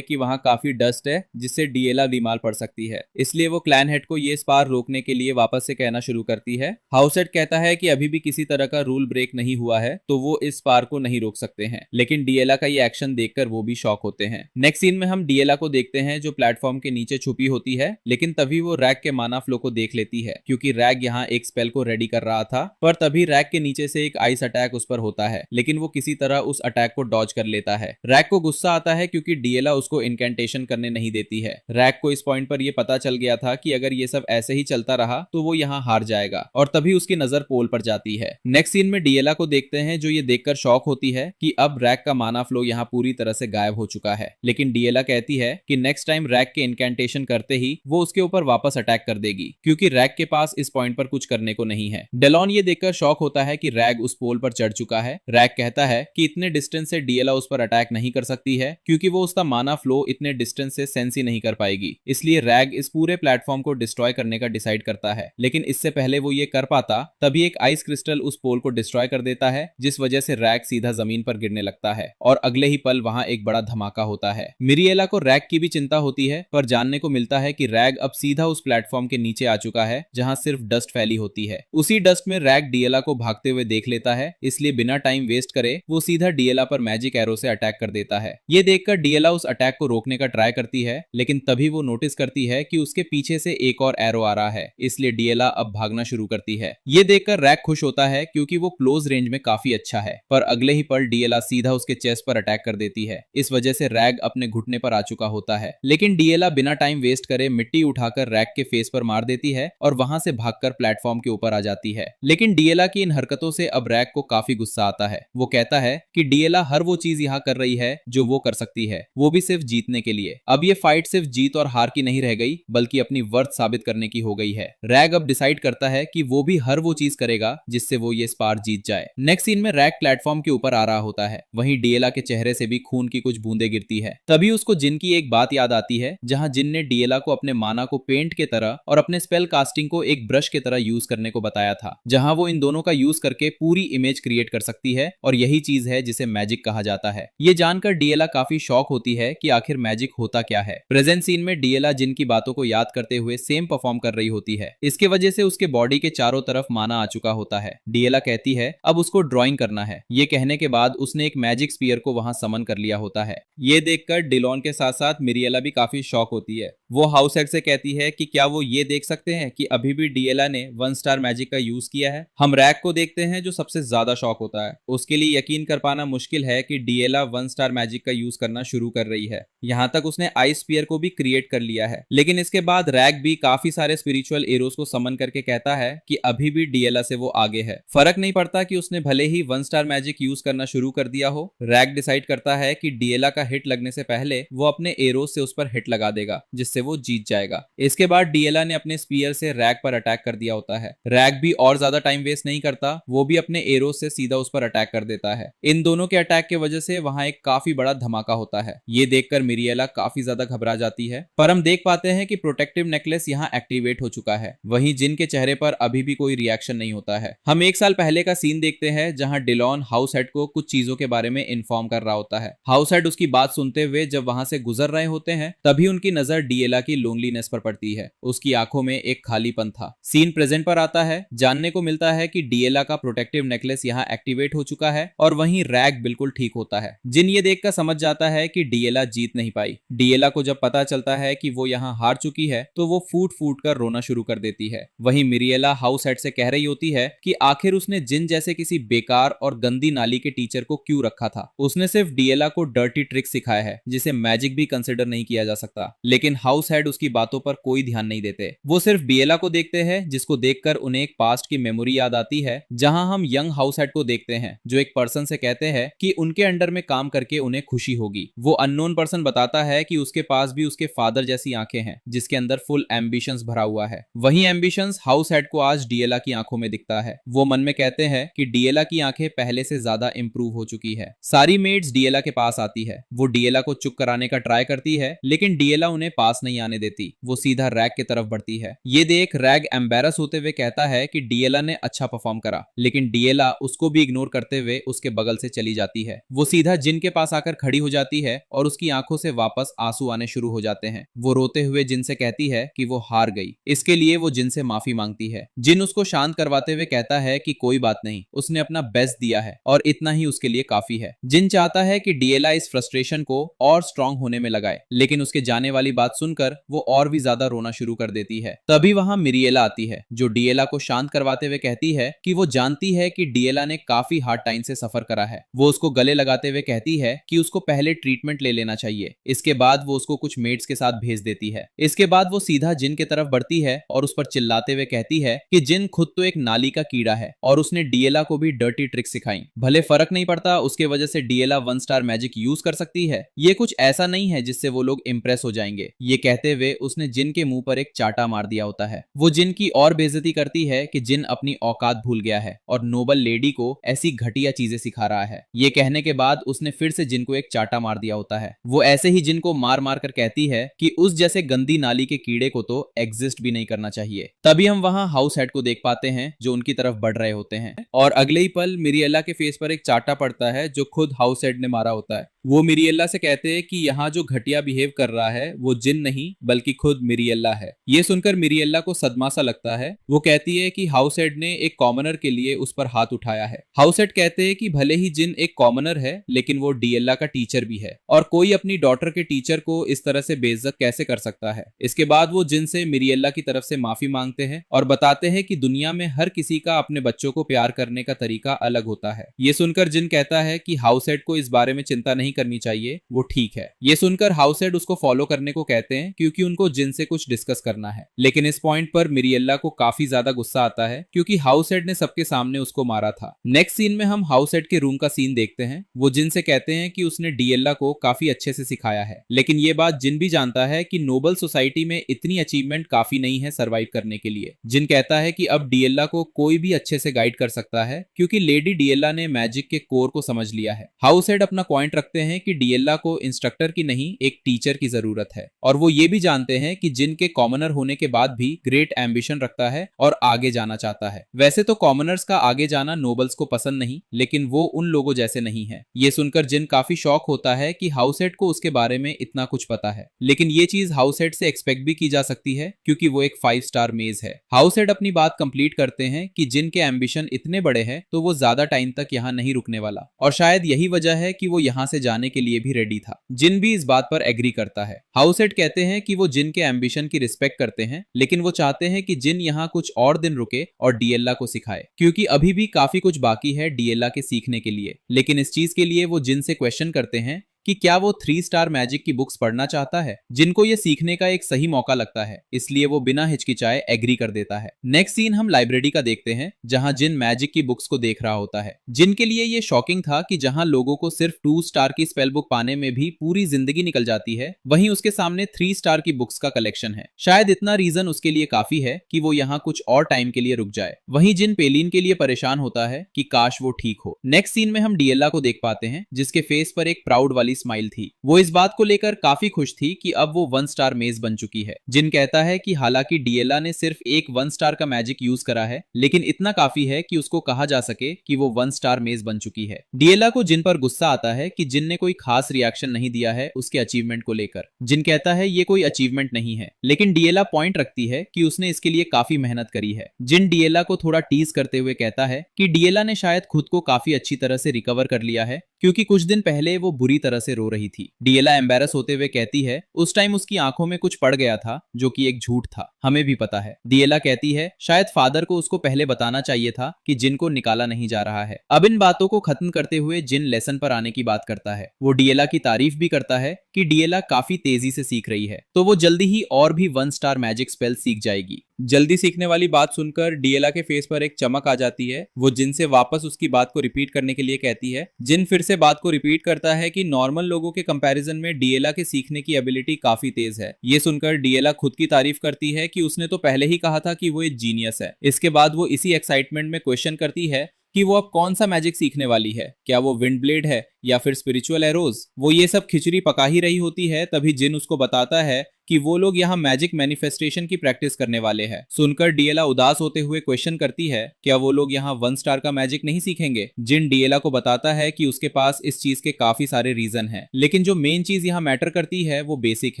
कि वहां काफी डस्ट है जिससे डीएला बीमार पड़ सकती है। इसलिए वो क्लैन हेड को ये स्पार रोकने के लिए वापस से कहना शुरू करती है। हाउसेट कहता है कि अभी भी किसी तरह का रूल ब्रेक नहीं हुआ है, तो वो इस स्पार को नहीं रोक सकते हैं। लेकिन डीएला का ये एक्शन देखकर वो भी शॉक होते हैं। नेक्स्ट सीन में हम डीएला को देखते हैं जो प्लेटफॉर्म के नीचे छुपी होती है, लेकिन तभी वो रैग के माना फ्लो को देख लेती है क्योंकि रैग यहाँ एक स्पेल को रेडी कर रहा था। पर तभी रैग के नीचे से एक आइस अटैक उस पर होता है, लेकिन वो किसी तरह उस अटैक को डॉज कर लेता है। रैग को गुस्सा आता है क्योंकि डीएला उसको इनकेंटेशन करने नहीं देती है। रैग को इस पॉइंट पर यह पता चल गया था कि अगर ये सब ऐसे ही चलता रहा तो वो यहाँ हार जाएगा, और तभी उसकी नजर पोल पर जाती है। नेक्स्ट सीन में डीएला को देखते हैं जो ये देखकर शॉक होती है कि अब रैग का माना फ्लो यहाँ पूरी तरह से गायब हो चुका है। लेकिन डीएला कहती है कि नेक्स्ट टाइम रैग के इनकेंटेशन करते ही वो उसके ऊपर वापस अटैक कर देगी क्योंकि रैग के पास इस पॉइंट पर कुछ करने को नहीं है। डेलॉन ये देखकर शॉक होता है कि रैग उस पोल पर चढ़ चुका है। रैग कहता है कि इतने डिस्टेंस से डीएला उस पर अटैक नहीं कर सकती है क्योंकि वो उसका माना फ्लो इतने डिस्टेंस से सेंस ही नहीं कर पाएगी। इसलिए रैग इस पूरे प्लेटफॉर्म को डिस्ट्रॉय करने का डिसाइड करता है। लेकिन इससे पहले वो ये कर पाता तभी एक आइस क्रिस्टल उस पोल को डिस्ट्रॉय कर देता है, जिस वजह से रैग सीधा जमीन पर गिरने लगता है और अगले ही पल वहां एक बड़ा धमाका होता है। मिरिएला को रैग की भी चिंता होती है, पर जानने को मिलता है कि रैग अब सीधा उस प्लेटफॉर्म के नीचे आ चुका है जहां सिर्फ डस्ट फैली होती है। उसी डस्ट में रैग डीएला को भागते हुए देख लेता है, इसलिए बिना टाइम वेस्ट करे वो सीधा डीएला पर मैजिक एरो से अटैक कर देता है। ये देखकर डीएला उस अटैक को रोकने का ट्राई करती है, लेकिन तभी वो नोटिस करती है कि उसके पीछे से एक और एरो आ रहा है, इसलिए डीएला अब भागना शुरू करती है। ये देखकर रैग खुश होता है क्योंकि वो क्लोज रेंज में काफी अच्छा है, पर अगले ही पल डीएला सीधा उसके चेस्ट पर अटैक कर देती है। इस वजह से रैग अपने घुटने पर आ चुका होता है, लेकिन डीएला बिना टाइम वेस्ट करे मिट्टी उठाकर रैग के फेस पर मार देती है और वहां से भागकर प्लेटफॉर्म के ऊपर आ जाती है। लेकिन डीएला की इन हरकतों से अब रैग को काफी गुस्सा आता है। वो कहता है कि डीएला हर वो चीज यहाँ कर रही है जो वो कर सकती है, वो भी सिर्फ जीतने के लिए। अब ये फाइट सिर्फ जीत और हार की नहीं रह गई, बल्कि अपनी वर्थ साबित करने की हो गई है। रैग अब डिसाइड करता है कि वो भी हर वो चीज करेगा जिससे वो ये स्पार जीत जाए। नेक्स्ट सीन में रैग प्लेटफॉर्म के ऊपर आ रहा होता है, वहीं डीएला के चेहरे से भी खून की कुछ बूंदें गिरती है। तभी उसको जिन की एक बात याद आती है, जहां जिन ने डीएला को अपने माना को पेंट के तरह और अपने स्पेल कास्टिंग को एक ब्रश के तरह यूज करने को बताया था, जहां वो इन दोनों का यूज करके पूरी इमेज क्रिएट कर सकती है, और यही चीज है जिसे मैजिक कहा जाता है। ये जानकर डीएला काफी शॉक होती है कि आखिर मैजिक होता क्या है। प्रेजेंट सीन में डीएला जिन की बातों को याद करते हुए सेम परफॉर्म कर रही होती है। इसके वजह से उसके बॉडी के चारों तरफ माना आ चुका होता है। डीएला कहती है अब उसको ड्राइंग करना है। ये कहने के बाद उसने एक मैजिक स्पीयर को वहां समन कर लिया होता है। ये देखकर डिलॉन के साथ साथ मिरिएला भी काफी शॉक होती है। वो हाउस हेड से कहती है कि क्या वो ये देख सकते हैं कि अभी भी डीएला ने 1 स्टार मैजिक का यूज किया है। हम रैग को देखते हैं जो सबसे ज्यादा शॉक होता है। उसके लिए यकीन कर पाना मुश्किल है कि डीएला 1 स्टार मैजिक का यूज करना शुरू कर रही है। यहाँ तक उसने आइस स्पीयर को भी क्रिएट कर लिया है। लेकिन इसके बाद रैग भी काफी सारे स्पिरिचुअल एरोस को समन करके कहता है कि अभी भी डीएला से वो आगे है। फर्क नहीं पड़ता कि उसने भले ही 1 स्टार मैजिक यूज करना शुरू कर दिया हो। रैग डिसाइड करता है कि डीएला का हिट लगने से पहले वो अपने एरोस से उस पर हिट लगा देगा, जिससे वो जीत जाएगा। इसके बाद डीएला ने अपने स्पीयर से रैग पर अटैक कर दिया होता है। रैग भी और ज्यादा टाइम वेस्ट नहीं करता, वो भी अपने एरो से सीधा उस पर अटैक कर देता है। इन दोनों के अटैक की वजह से वहां एक काफी बड़ा धमाका होता है। ये देखकर मिरिएला काफी ज्यादा घबरा जाती है, पर हम देख पाते हैं कि प्रोटेक्टिव नेकलेस यहाँ एक्टिवेट हो चुका है। वहीं जिन के चेहरे पर अभी भी कोई रिएक्शन नहीं होता है। हम एक साल पहले का सीन देखते हैं जहां डिलॉन हाउस हेड को कुछ चीजों के बारे में इन्फॉर्म कर रहा होता है। हाउस हेड उसकी बात सुनते हुए जब वहां से गुजर रहे होते हैं तभी उनकी नजर डीएला की लोनलीनेस पर पड़ती है। उसकी आंखों में एक खालीपन था। सीन प्रेजेंट पर आता है। जानने को मिलता है कि डीएला का प्रोटेक्टिव नेकलेस यहाँ एक्टिवेट हो चुका है और वहीं रैग बिल्कुल ठीक होता है। जिन ये देखकर समझ जाता है कि डीएला जीत नहीं पाई। डीएला को जब पता चलता है कि वो यहाँ हार चुकी है तो वो फूट फूट कर रोना शुरू कर देती है। वहीं मिरिएला हाउस हेड से कह रही होती है कि आखिर उसने जिन जैसे किसी बेकार और गंदी नाली के टीचर को क्यों रखा था। उसने सिर्फ डीएला को डर्टी ट्रिक सिखाया है जिसे मैजिक भी कंसिडर नहीं किया जा सकता। लेकिन हाउस हेड उसकी बातों पर कोई ध्यान नहीं देते। वो सिर्फ डीएला को देखते हैं, जिसको देखकर उन्हें एक पास्ट की मेमोरी याद आती है जहां हम यंग हाउस हेड को देखते हैं जो एक पर्सन से कहते हैं कि उनके अंडर में काम करके उन्हें खुशी होगी। वो अननोन पर्सन बताता है कि उसके पास भी उसके फादर जैसी आंखें हैं जिसके अंदर फुल एम्बिशंस भरा हुआ है। वही एम्बिशंस हाउस हेड को आज डीएला की आंखों में दिखता है। वो मन में कहते हैं कि डीएला की आंखें पहले से ज्यादा इंप्रूव हो चुकी है। सारी मेड्स डीएला के पास आती है। वो डीएला को चुप कराने का ट्राई करती है लेकिन डीएला उन्हें पास नहीं आने देती। वो सीधा रैग की तरफ बढ़ती है। ये देख रैग एम्बेरस होते हुए कहता है कि डीएला ने अच्छा परफॉर्म करा, लेकिन डीएला उसको भी इग्नोर करते हुए उसके बगल से चली जाती है। वो सीधा जिन के पास आकर खड़ी हो जाती है और उसकी आंखों से वापस आंसू आने शुरू हो जाते हैं। वो रोते हुए जिन से कहती है कि वो हार गई। इसके लिए वो जिन से माफी मांगती है। जिन उसको शांत करवाते हुए कहता है कि कोई बात नहीं, उसने अपना बेस्ट दिया है और इतना ही उसके लिए काफी है। जिन चाहता है कि डीएला इस फ्रस्ट्रेशन को और स्ट्रांग होने में लगाए, लेकिन उसके जाने वाली बात सुनकर वो और भी ज्यादा रोना शुरू कर देती है। तभी वहां मिरिएला आती है जो डीएला को शांत करवाते हुए कहती है कि वो जानती है कि डीएला ने काफी हार्ड टाइम से सफर करा है। वो उसको गले लगाते हुए कहती है कि उसको पहले ट्रीटमेंट ले लेना चाहिए। इसके बाद वो उसको कुछ मेड्स के साथ भेज देती है। इसके बाद वो सीधा जिन की तरफ बढ़ती है और उस पर चिल्लाते हुए कहती है कि जिन खुद तो एक नाली का कीड़ा है और उसने डीएला को भी डर्टी ट्रिक सिखाई। भले फर्क नहीं पड़ता, उसके वजह से डीएला 1 स्टार मैजिक यूज कर सकती है। ये कुछ ऐसा नहीं है जिससे वो लोग इंप्रेस हो जाएंगे। ये कहते हुए उसने जिन के मुंह पर एक चाटा मार दिया होता है। वो जिन की और बेइज्जती करती है कि जिन अपनी औकात भूल गया है और नोबल लेडी को ऐसी घटिया चीजें सिखा रहा है। ये कहने के बाद उसने फिर से जिन को एक चाटा मार दिया होता है। वो ऐसे ही जिन को मार मार कर कहती है कि उस जैसे गंदी नाली के कीड़े को तो एग्जिस्ट भी नहीं करना चाहिए। तभी हम वहां हाउस हेड को देख पाते हैं जो उनकी तरफ बढ़ रहे होते हैं और अगले ही पल मिरिएला के फेस पर एक चाटा पड़ता है जो खुद हाउस हेड ने मारा होता है। वो मिरिएला से कहते हैं कि यहाँ जो घटिया बिहेव कर रहा है वो जिन नहीं बल्कि खुद मिरिएला है। ये सुनकर मिरिएला को सदमा सा लगता है। वो कहती है कि हाउस हेड ने एक कॉमनर के लिए उस पर हाथ उठाया है। हाउस हेड कहते हैं कि भले ही जिन एक कॉमनर है लेकिन वो डीएला का टीचर भी है और कोई अपनी डॉटर के टीचर को इस तरह से बेइज्जत कैसे कर सकता है। इसके बाद वो जिन से मिरिएला की तरफ से माफी मांगते हैं और बताते हैं कि दुनिया में हर किसी का अपने बच्चों को प्यार करने का तरीका अलग होता है। ये सुनकर जिन कहता है कि हाउस हेड को इस बारे में चिंता नहीं करनी चाहिए, वो ठीक है। ये सुनकर हाउस हेड उसको फॉलो करने को कहते हैं क्योंकि उनको जिन से कुछ डिस्कस करना है। लेकिन इस पॉइंट पर मिरिएला को काफी ज्यादा गुस्सा आता है क्योंकि हाउस हेड ने सबके सामने उसको मारा था। नेक्स्ट सीन में हम हाउस हेड के रूम का सीन देखते हैं। वो जिन से कहते हैं कि उसने डीएला को काफी अच्छे से सिखाया है, लेकिन ये बात जिन भी जानता है कि नोबल सोसाइटी में इतनी अचीवमेंट काफी नहीं है सरवाइव करने के लिए। जिन कहता है कि अब डीएला को कोई भी अच्छे से गाइड कर सकता है क्योंकि लेडी डीएला ने मैजिक के कोर को समझ लिया है। हाउस हेड अपना पॉइंट रखते हैं कि डीएला को इंस्ट्रक्टर की नहीं एक टीचर की जरूरत है और वो ये भी जानते हैं कि जिन के कॉमनर होने के बाद भी ग्रेट एम्बिशन रखता है और आगे जाना चाहता है। वैसे तो कॉमनर्स का आगे जाना नोबल्स को पसंद नहीं, लेकिन वो उन लोगों जैसे नहीं है। ये सुनकर जिन काफी शॉक होता है कि हाउस हेड को उसके बारे में इतना कुछ पता है, लेकिन ये चीज हाउस हेड से एक्सपेक्ट भी की जा सकती है क्योंकि वो एक 5 स्टार मेज है। हाउस हेड अपनी बात कंप्लीट करते हैं कि जिन के एम्बिशन इतने बड़े हैं तो वो ज्यादा टाइम तक यहाँ नहीं रुकने वाला और शायद यही वजह है कि वो यहाँ से जाने के लिए भी रेडी था। जिन भी इस बात पर एग्री करता है। हाउस हेड कहते हैं कि वो जिन के एम्बिशन की रिस्पेक्ट करते हैं, लेकिन वो चाहते हैं कि जिन यहाँ कुछ और दिन रुके और डीएला को सिखाए क्योंकि अभी भी काफी कुछ बाकी है डीएला के सीखने के लिए। लेकिन इस चीज के लिए वो जिन से क्वेश्चन करते हैं कि क्या वो 3 स्टार मैजिक की बुक्स पढ़ना चाहता है। जिनको ये सीखने का एक सही मौका लगता है, इसलिए वो बिना हिचकिचाए एग्री कर देता है। नेक्स्ट सीन हम लाइब्रेरी का देखते हैं, जहां जिन मैजिक की बुक्स को देख रहा होता है। जिनके लिए ये शॉकिंग था कि जहां लोगों को सिर्फ 2 स्टार की स्पेल बुक पाने में भी पूरी जिंदगी निकल जाती है, वहीं उसके सामने 3 स्टार की बुक्स का कलेक्शन है। शायद इतना रीजन उसके लिए काफी है कि वो यहाँ कुछ और टाइम के लिए रुक जाए। वहीं जिन पेलिन के लिए परेशान होता है कि काश वो ठीक हो। नेक्स्ट सीन में हम डीएला को देख पाते हैं, जिसके फेस पर एक प्राउड वाली स्माइल थी। वो इस बात को लेकर काफी खुश थी कि अब वो 1 स्टार मेज बन चुकी है। जिन कहता है कि हालांकि डीएला ने सिर्फ एक 1 स्टार का मैजिक यूज करा है, लेकिन इतना काफी है कि उसको कहा जा सके कि वो 1 स्टार मेज बन चुकी है। डीएला को जिन पर गुस्सा आता है कि जिन ने कोई खास रिएक्शन नहीं दिया है उसके अचीवमेंट को लेकर। जिन कहता है ये कोई अचीवमेंट नहीं है, लेकिन डीएला पॉइंट रखती है कि उसने इसके लिए काफी मेहनत करी है। जिन डीएला को थोड़ा टीज करते हुए कहता है कि डीएला ने शायद खुद को काफी अच्छी तरह से रिकवर कर लिया है, क्योंकि कुछ दिन पहले वो बुरी तरह से रो रही थी। डीएला एम्बेरस होते हुए कहती है उस टाइम उसकी आंखों में कुछ पड़ गया था, जो कि एक झूठ था, हमें भी पता है। डीएला कहती है शायद फादर को उसको पहले बताना चाहिए था कि जिन को निकाला नहीं जा रहा है। अब इन बातों को खत्म करते हुए जिन लेसन पर आने की बात करता है। वो डीएला की तारीफ भी करता है कि डीएला काफी तेजी से सीख रही है, तो वो जल्दी ही और भी 1 स्टार मैजिक स्पेल सीख जाएगी। जल्दी सीखने वाली बात सुनकर डीएला के फेस पर एक चमक आ जाती है। वो जिन से वापस उसकी बात को रिपीट करने के लिए कहती है। जिन फिर से बात को रिपीट करता है कि नॉर्मल लोगों के कंपैरिजन में डीएला के सीखने की एबिलिटी काफी तेज है। ये सुनकर डीएला खुद की तारीफ करती है कि उसने तो पहले ही कहा था कि वो एक जीनियस है। इसके बाद वो इसी एक्साइटमेंट में क्वेश्चन करती है कि वो अब कौन सा मैजिक सीखने वाली है, क्या वो विंड ब्लेड है या फिर स्पिरिचुअल एरोज। वो ये सब खिचड़ी पका ही रही होती है, तभी जिन उसको बताता है कि वो लोग यहाँ मैजिक मैनिफेस्टेशन की प्रैक्टिस करने वाले हैं। सुनकर डीएला उदास होते हुए क्वेश्चन करती है क्या वो लोग यहाँ 1 स्टार का मैजिक नहीं सीखेंगे। जिन डीएला को बताता है कि उसके पास इस चीज के काफी सारे रीजन हैं, लेकिन जो मेन चीज यहाँ मैटर करती है वो बेसिक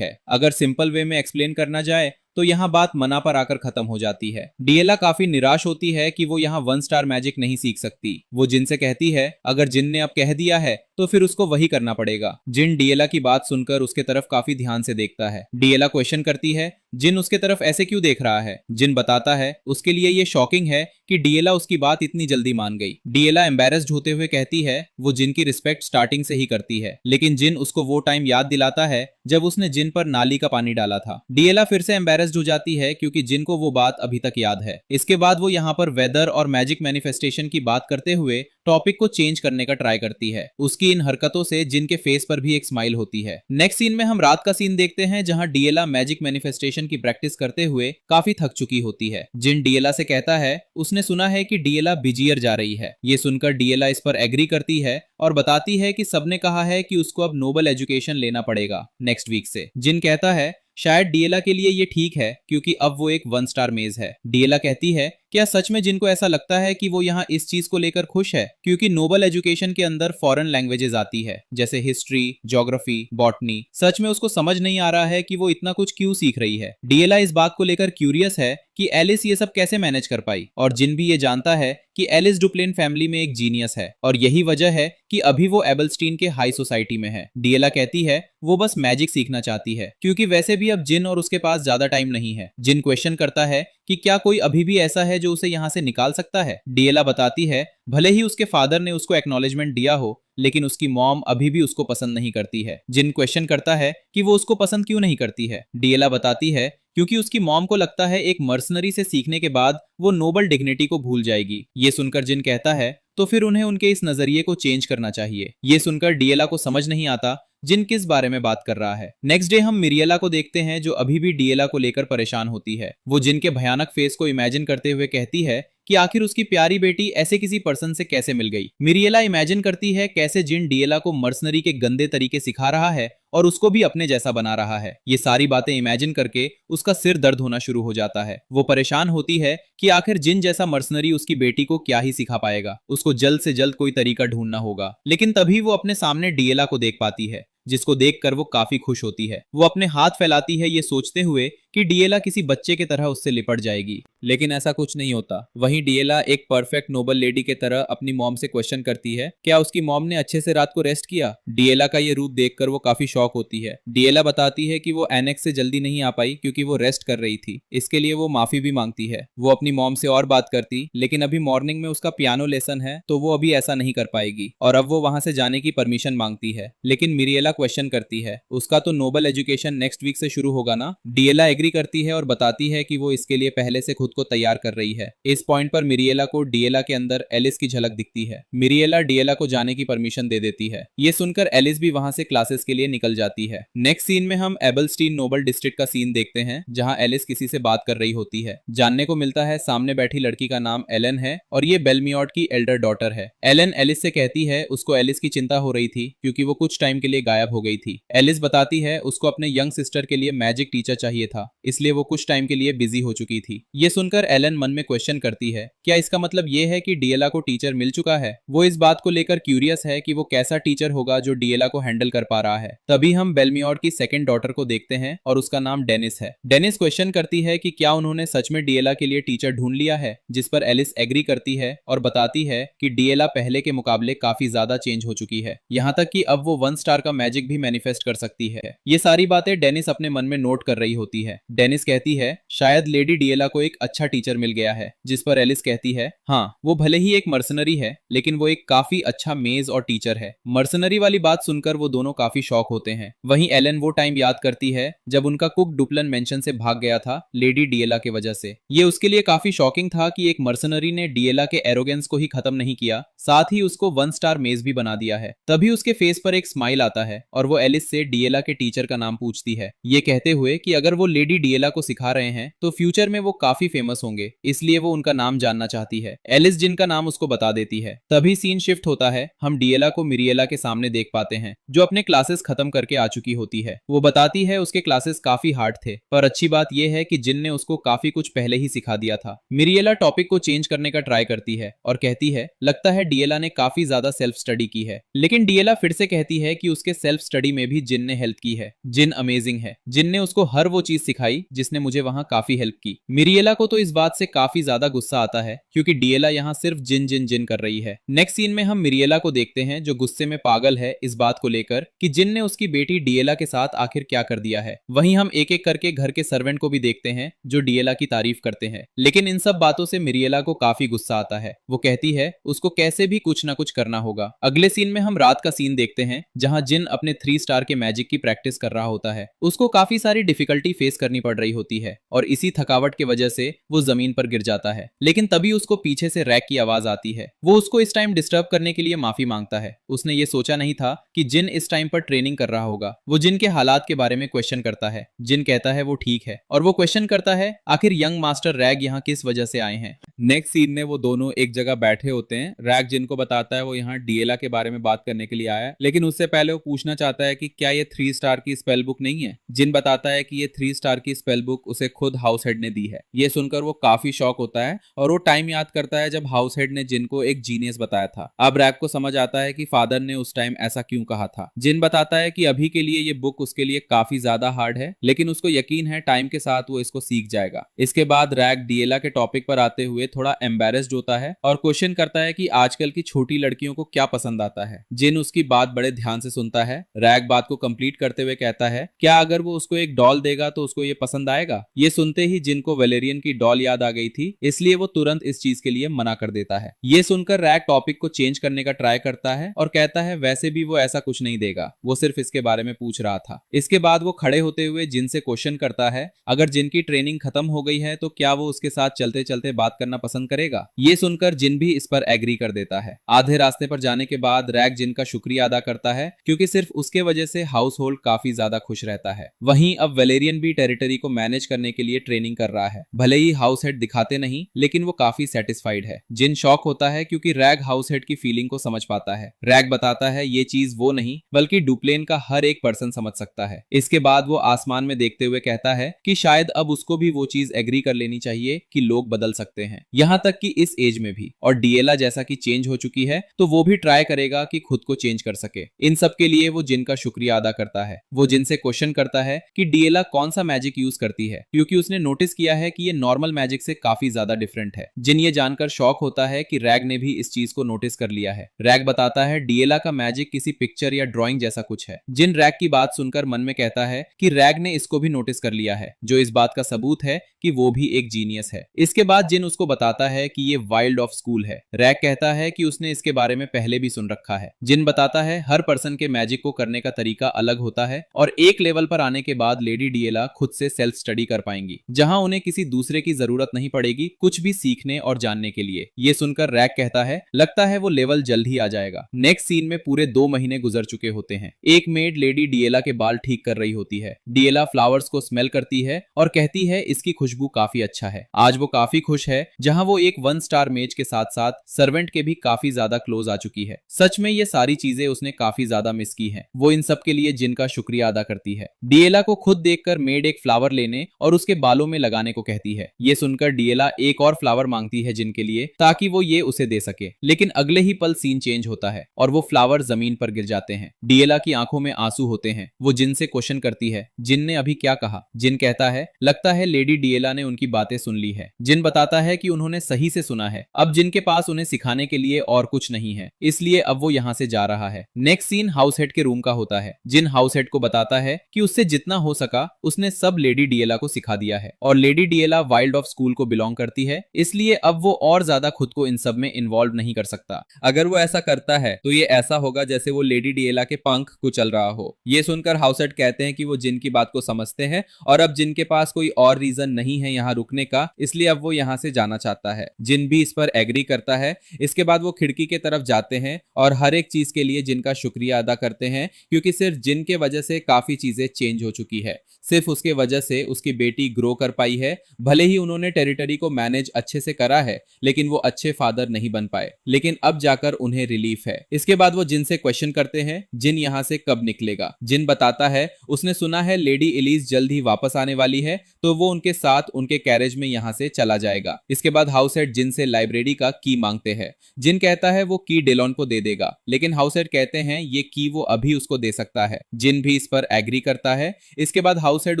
है। अगर सिंपल वे में एक्सप्लेन करना जाए तो यहाँ बात मना पर आकर खत्म हो जाती है। डीएला काफी निराश होती है कि वो यहाँ 1 स्टार मैजिक नहीं सीख सकती। वो जिन से कहती है अगर जिन ने अब कह दिया है तो फिर उसको वही करना पड़ेगा। जिन डीएला की बात सुनकर उसके तरफ काफी ध्यान से देखता है। डीएला क्वेश्चन करती है जिन उसके तरफ ऐसे क्यों देख रहा है। जिन बताता है उसके लिए ये शॉकिंग है कि डीएला उसकी बात इतनी जल्दी मान गई। डीएला एम्बेरस्ड होते हुए कहती है वो जिन की रिस्पेक्ट स्टार्टिंग से ही करती है, लेकिन जिन उसको वो टाइम याद दिलाता है जब उसने जिन पर नाली का पानी डाला था। डीएला फिर से एम्बेरस्ड हो जाती है क्योंकि जिन को वो बात अभी तक याद है। इसके बाद वो यहाँ पर वेदर और मैजिक मैनिफेस्टेशन की बात करते हुए टॉपिक को चेंज करने का ट्राई करती है। उसकी इन हरकतों से जिन के फेस पर भी एक स्माइल होती है। नेक्स्ट सीन में हम रात का सीन देखते हैं, जहां डीएला मैजिक मैनिफेस्टेशन की प्रैक्टिस करते हुए काफी थक चुकी होती है। जिन डीएला से कहता है उसने सुना है कि डीएला बिजियर जा रही है। ये सुनकर डीएला इस पर एग्री करती है और बताती है कि सबने कहा है कि उसको अब नोबल एजुकेशन लेना पड़ेगा नेक्स्ट वीक से। जिन कहता है शायद डीएला के लिए ये ठीक है क्योंकि अब वो एक 1 स्टार मेज है। डीएला कहती है क्या सच में जिनको ऐसा लगता है कि वो यहाँ इस चीज को लेकर खुश है क्योंकि नोबल एजुकेशन के अंदर फॉरेन लैंग्वेजेस आती है जैसे हिस्ट्री, ज्योग्राफी, बॉटनी। सच में उसको समझ नहीं आ रहा है कि वो इतना कुछ क्यों सीख रही है। डीएला इस बात को लेकर क्यूरियस है कि एलिस ये सब कैसे मैनेज कर पाई, और जिन भी ये जानता है कि एलिस डुप्लेन फैमिली में एक जीनियस है और यही वजह है कि अभी वो एबलस्टीन के हाई सोसाइटी में है। डीएला कहती है वो बस मैजिक सीखना चाहती है क्योंकि वैसे भी अब जिन और उसके पास ज्यादा टाइम नहीं है। जिन क्वेश्चन करता है कि क्या कोई अभी भी ऐसा है जो उसे यहाँ से निकाल सकता है। डीएला बताती है भले ही उसके फादर ने उसको एक्नॉलेजमेंट दिया हो, लेकिन उसकी मॉम अभी भी उसको पसंद नहीं करती है। जिन क्वेश्चन करता है कि वो उसको पसंद क्यों नहीं करती है। डीएला बताती है क्योंकि उसकी मॉम को लगता है एक मर्सनरी से सीखने के बाद वो नोबल डिग्निटी को भूल जाएगी। ये सुनकर जिन कहता है तो फिर उन्हें उनके इस नजरिए को चेंज करना चाहिए। ये सुनकर डीएला को समझ नहीं आता जिन किस बारे में बात कर रहा है। नेक्स्ट डे हम मिरियला को देखते हैं जो अभी भी डीएला को लेकर परेशान होती है। वो जिन के भयानक फेस को इमेजिन करते हुए कहती है कि आखिर उसकी प्यारी बेटी ऐसे किसी पर्सन से कैसे मिल गई। मिरियला इमेजिन करती है कैसे जिन डीएला को मर्सनरी के गंदे तरीके सिखा रहा है और उसको भी अपने जैसा बना रहा है। ये सारी बातें इमेजिन करके उसका सिर दर्द होना शुरू हो जाता है। वो परेशान होती है कि आखिर जिन जैसा मर्सनरी उसकी बेटी को क्या ही सिखा पाएगा। उसको जल्द से जल्द कोई तरीका ढूंढना होगा। लेकिन तभी वो अपने सामने डीएला को देख पाती है, जिसको देखकर वो काफी खुश होती है। वो अपने हाथ फैलाती है ये सोचते हुए कि डीएला किसी बच्चे की तरह उससे लिपट जाएगी, लेकिन ऐसा कुछ नहीं होता। वहीं डीएला एक परफेक्ट नोबल लेडी के तरह अपनी मॉम से क्वेश्चन करती है क्या उसकी मॉम ने अच्छे से रात को रेस्ट किया। डीएला का ये रूप देखकर वो काफी शॉक होती है। डीएला बताती है कि वो एनेक्स से जल्दी नहीं आ पाई क्योंकि वो रेस्ट कर रही थी, इसके लिए वो माफी भी मांगती है। वो अपनी मॉम से और बात करती, लेकिन अभी मॉर्निंग में उसका पियानो लेसन है तो वो अभी ऐसा नहीं कर पाएगी और अब वो वहां से जाने की परमिशन मांगती है। लेकिन मिरिएला क्वेश्चन करती है उसका तो नोबल एजुकेशन नेक्स्ट वीक से शुरू होगा ना। डीएला एग्री करती है और बताती है कि वो इसके लिए पहले से खुद को तैयार कर रही है। इस पॉइंट पर मिरिएला को डीएला के अंदर एलिस की झलक दिखती है। मिरिएला डीएला को जाने की परमिशन दे देती है। ये सुनकर एलिस भी वहां से क्लासेस के लिए निकल जाती है। नेक्स्ट सीन में हम एबलस्टीन नोबल डिस्ट्रिक्ट का सीन देखते हैं जहां एलिस किसी से बात कर रही होती है। जानने को मिलता है सामने बैठी लड़की का नाम एलन है और ये बेलमियोट की एल्डर डॉटर है। एलन एलिस से कहती है उसको एलिस की चिंता हो रही थी क्योंकि वो कुछ टाइम के लिए गायब हो गई थी। एलिस बताती है उसको अपने यंग सिस्टर के लिए मैजिक टीचर चाहिए था, इसलिए वो कुछ टाइम के लिए बिजी हो चुकी थी। ये सुनकर एलन मन में क्वेश्चन करती है क्या इसका मतलब ये है कि डीएला को टीचर मिल चुका है। वो इस बात को लेकर क्यूरियस है कि वो कैसा टीचर होगा जो डीएला को हैंडल कर पा रहा है। तभी हम बेलमियोट की सेकंड डॉटर को देखते हैं और उसका नाम डेनिस है। डेनिस क्वेश्चन करती है कि क्या उन्होंने सच में डीएला के लिए टीचर ढूंढ लिया है, जिस पर एलिस एग्री करती है और बताती है कि डीएला पहले के मुकाबले काफी ज्यादा चेंज हो चुकी है, यहाँ तक कि अब वो 1 स्टार का मैजिक भी मैनिफेस्ट कर सकती है। ये सारी बातें डेनिस अपने मन में नोट कर रही होती है। डेनिस कहती है शायद लेडी डीएला को एक अच्छा टीचर मिल गया है, जिस पर एलिस कहती है हाँ वो भले ही एक मर्सनरी है लेकिन वो एक काफी अच्छा मेज और टीचर है। मर्सनरी वाली बात सुनकर वो दोनों काफी शॉक होते हैं। वहीं एलन वो टाइम याद करती है जब उनका कुक डुप्लन मेंशन से भाग गया था लेडी डीएला के वजह से। ये उसके लिए काफी शॉकिंग था कि एक मर्सनरी ने डीएला के एरोगेंस को ही खत्म नहीं किया, साथ ही उसको 1 स्टार मेज भी बना दिया है। तभी उसके फेस पर एक स्माइल आता है और वो एलिस से डीएला के टीचर का नाम पूछती है, ये कहते हुए कि अगर वो लेडी डीएला को सिखा रहे हैं तो फ्यूचर में वो काफी फेमस होंगे, इसलिए वो उनका नाम जानना चाहती है। एलिस जिनका नाम उसको बता देती है। तभी सीन शिफ्ट होता है, हम डीएला को मिरिएला के सामने देख पाते हैं जो अपने क्लासेस खत्म करके आ चुकी होती है। वो बताती है उसके क्लासेस काफी हार्ड थे, पर अच्छी बात यह है कि जिन ने उसको काफी कुछ पहले ही सिखा दिया था। मिरिएला टॉपिक को चेंज करने का ट्राई करती है और कहती है लगता है डीएला ने काफी ज्यादा सेल्फ स्टडी की है। लेकिन डीएला फिर से कहती है कि उसके सेल्फ स्टडी में भी जिन ने हेल्प की है। जिन अमेजिंग है, जिन ने उसको हर वो चीज सिखाई जिसने मुझे वहां काफी हेल्प की। मिरिएला को तो इस बात से काफी ज्यादा गुस्सा आता है क्योंकि डीएला यहाँ सिर्फ जिन जिन जिन कर रही है। नेक्स्ट सीन में हम मिरिएला को देखते हैं जो गुस्से में पागल है इस बात को लेकर कि जिन ने उसकी बेटी डीएला के साथ आखिर क्या कर दिया है। वहीं हम एक एक करके घर के सर्वेंट को भी देखते हैं जो डीएला की तारीफ करते हैं, लेकिन इन सब बातों से मिरिएला को काफी गुस्सा आता है। वो कहती है उसको कैसे भी कुछ ना कुछ करना होगा। अगले सीन में हम रात का सीन देखते हैं जहां जिन अपने 3 स्टार के मैजिक की प्रैक्टिस कर रहा होता है। उसको काफी सारी डिफिकल्टी फेस करनी पड़ रही होती है और इसी थकावट की वजह से वो जमीन पर गिर जाता है। लेकिन तभी उसको पीछे से रैक की आवाज आती है। वो उसको इस टाइम डिस्टर्ब करने के लिए माफी मांगता है। उसने ये सोचा नहीं था कि जिन इस टाइम पर ट्रेनिंग कर रहा होगा। वो जिन के हालात के बारे में क्वेश्चन करता है। जिन कहता है वो ठीक है और वो क्वेश्चन करता है आखिर यंग मास्टर रैग यहाँ किस वजह से आए हैं। नेक्स्ट सीन में वो दोनों एक जगह बैठे होते हैं। रैग जिनको बताता है वो यहाँ डीएला के बारे में बात करने के लिए आया है, लेकिन उससे पहले वो पूछना चाहता है कि क्या ये 3 स्टार की स्पेल बुक नहीं है। जिन बताता है कि ये 3 स्टार की स्पेल बुक उसे खुद हाउस हेड ने दी है। ये सुनकर वो काफी शॉक होता है और वो टाइम याद करता है जब हाउस हेड ने जिन को एक जीनियस बताया था। अब रैग को समझ आता है कि फादर ने उस टाइम ऐसा क्यों कहा था। जिन बताता है कि अभी के लिए ये बुक उसके लिए काफी ज्यादा हार्ड है, लेकिन उसको यकीन है टाइम के साथ वो इसको सीख जाएगा। इसके बाद रैग डीएला के टॉपिक पर आते हुए थोड़ा एम्बेरेस्ड होता है और क्वेश्चन करता है कि आजकल की छोटी लड़कियों को क्या पसंद आता है। जिन उसकी बात बड़े ध्यान से सुनता है। रैग बात को कंप्लीट करते हुए कहता है क्या अगर वो उसको एक डॉल देगा तो उसको ये पसंद आएगा। ये सुनते ही जिन को वेलेरियन की डॉल याद आ गई थी, इसलिए वो तुरंत इस चीज के लिए मना कर देता है। ये सुनकर रैग टॉपिक को चेंज करने का ट्राई करता है और कहता है वैसे भी वो ऐसा कुछ नहीं देगा, वो सिर्फ इसके बारे में पूछ रहा था। इसके बाद वो खड़े होते हुए जिन से क्वेश्चन करता है अगर जिन की ट्रेनिंग खत्म हो गई है तो क्या वो उसके साथ चलते चलते बात करना पसंद करेगा। ये सुनकर जिन भी इस पर एग्री कर देता है। आधे रास्ते पर जाने के बाद रैग जिन का शुक्रिया अदा करता है क्योंकि सिर्फ उसके वजह से हाउस होल्ड काफी ज्यादा खुश रहता है। वहीं अब वेलेरियन भी टेरिटरी को मैनेज करने के लिए ट्रेनिंग कर रहा है। भले ही हाउस हेड दिखाते नहीं, लेकिन वो काफी सेटिस्फाइड है। जिन शॉक होता है क्योंकि रैग हाउस हेड की फीलिंग को समझ पाता है। रैग बताता है ये चीज वो नहीं बल्कि डुप्लेन का हर एक पर्सन समझ सकता है। इसके बाद वो आसमान में देखते हुए कहता है कि शायद अब उसको भी वो चीज एग्री कर लेनी चाहिए कि लोग बदल सकते हैं, यहाँ तक कि इस एज में भी। और डीएला जैसा कि चेंज हो चुकी है तो वो भी ट्राई करेगा कि खुद को चेंज कर सके। इन सब के लिए वो जिन का शुक्रिया अदा करता है। वो जिन से क्वेश्चन करता है कि डीएला कौन सा मैजिक मैजिक यूज करती है क्योंकि उसने नोटिस किया है कि ये नॉर्मल मैजिक से काफी ज्यादा डिफरेंट है। जिन ये जानकर शॉक होता है कि रैग ने भी इस चीज को नोटिस कर लिया है। रैग बताता है डिएला का मैजिक किसी पिक्चर या ड्राइंग जैसा कुछ है। जिन रैग की बात सुनकर मन में कहता है कि रैग ने इसको भी नोटिस कर लिया है, जो इस बात का सबूत है कि वो भी एक जीनियस है। इसके बाद जिन उसको बताता है कि ये वाइल्ड ऑफ स्कूल है। रैग कहता है कि उसने इसके बारे में पहले भी सुन रखा है। जिन बताता है हर पर्सन के मैजिक को करने का तरीका अलग होता है और एक लेवल पर आने के बाद लेडी डिएला खुद से सेल्फ स्टडी कर पाएंगी, जहां उन्हें किसी दूसरे की जरूरत नहीं पड़ेगी कुछ भी सीखने और जानने के लिए। ये सुनकर रैग कहता है लगता है वो लेवल जल्द ही आ जाएगा। नेक्स्ट सीन में पूरे 2 महीने गुजर चुके होते हैं। एक मेड लेडी डिएला के बाल ठीक कर रही होती है। डिएला फ्लावर्स को स्मेल करती है और कहती है इसकी खुशबू काफी अच्छा है। आज वो काफी खुश है, जहां वो एक 1 स्टार मेज के साथ साथ सर्वेंट के भी काफी ज्यादा क्लोज आ चुकी है। सच में ये सारी चीजें उसने काफी ज्यादा मिस की हैं। वो इन सब के लिए जिन का शुक्रिया अदा करती है। डिएला को खुद देखकर मेड एक फ्लावर लेने और उसके बालों में लगाने को कहती है। ये सुनकर डिएला एक और फ्लावर मांगती है जिन के लिए, ताकि वो ये उसे दे सके। लेकिन अगले ही पल सीन चेंज होता है और वो फ्लावर जमीन पर गिर जाते हैं। डिएला की आंखों में आंसू होते हैं। वो जिन से क्वेश्चन करती है जिन ने अभी क्या कहा। जिन कहता है लगता है लेडी डिएला ने उनकी बातें सुन ली है। जिन बताता है कि उन्होंने सही से सुना है। अब जिन के पास उन्हें सिखाने के लिए और कुछ नहीं है, इसलिए अब वो यहाँ से जा रहा है। नेक्स्ट सीन हाउस हेड के रूम का होता है। जिन हाउस हेड को बताता है कि उससे जितना हो सका उसने सब लेडी डिएला को सिखा दिया है और lady Diella wild of school को बिलोंग करती है, इसलिए अब वो और ज्यादा खुद को इन सब में इन्वॉल्व नहीं कर सकता। अगर वो ऐसा करता है तो ये ऐसा होगा जैसे वो लेडी डिएला के पंख कुचल रहा हो। ये सुनकर हाउस हेड कहते हैं कि वो जिन की बात को समझते हैं और अब जिन के पास कोई और रीजन नहीं है यहाँ रुकने का, इसलिए अब वो यहाँ से जाना चाहता है। जिन भी इस पर एग्री करता है। इसके बाद वो खिड़की के तरफ जाते हैं और हर एक चीज के लिए जिनका शुक्रिया अदा करते हैं, क्योंकि सिर्फ जिन के वजह से काफी चीजें चेंज हो चुकी है। सिर्फ उसके वजह से उसकी बेटी ग्रो कर पाई है। भले ही उन्होंने टेरिटरी को मैनेज अच्छे से करा है, लेकिन वो अच्छे फादर नहीं बन पाए। लेकिन अब जाकर उन्हें रिलीफ है। इसके बाद वो जिन से क्वेश्चन करते हैं जिन यहाँ से कब निकलेगा। जिन बताता है उसने सुना है लेडी एलिस जल्द ही वापस आने वाली है, तो वो उनके साथ उनके कैरेज में यहाँ से चला जाएगा। इसके बाद हाउस हेड जिन से लाइब्रेरी का की मांगते हैं। जिन कहता है वो की डेलॉन को दे देगा, लेकिन हाउस हेड कहते हैं ये की वो अभी उसको दे सकता है। जिन भी इस पर एग्री करता है। इसके बाद हाउस हेड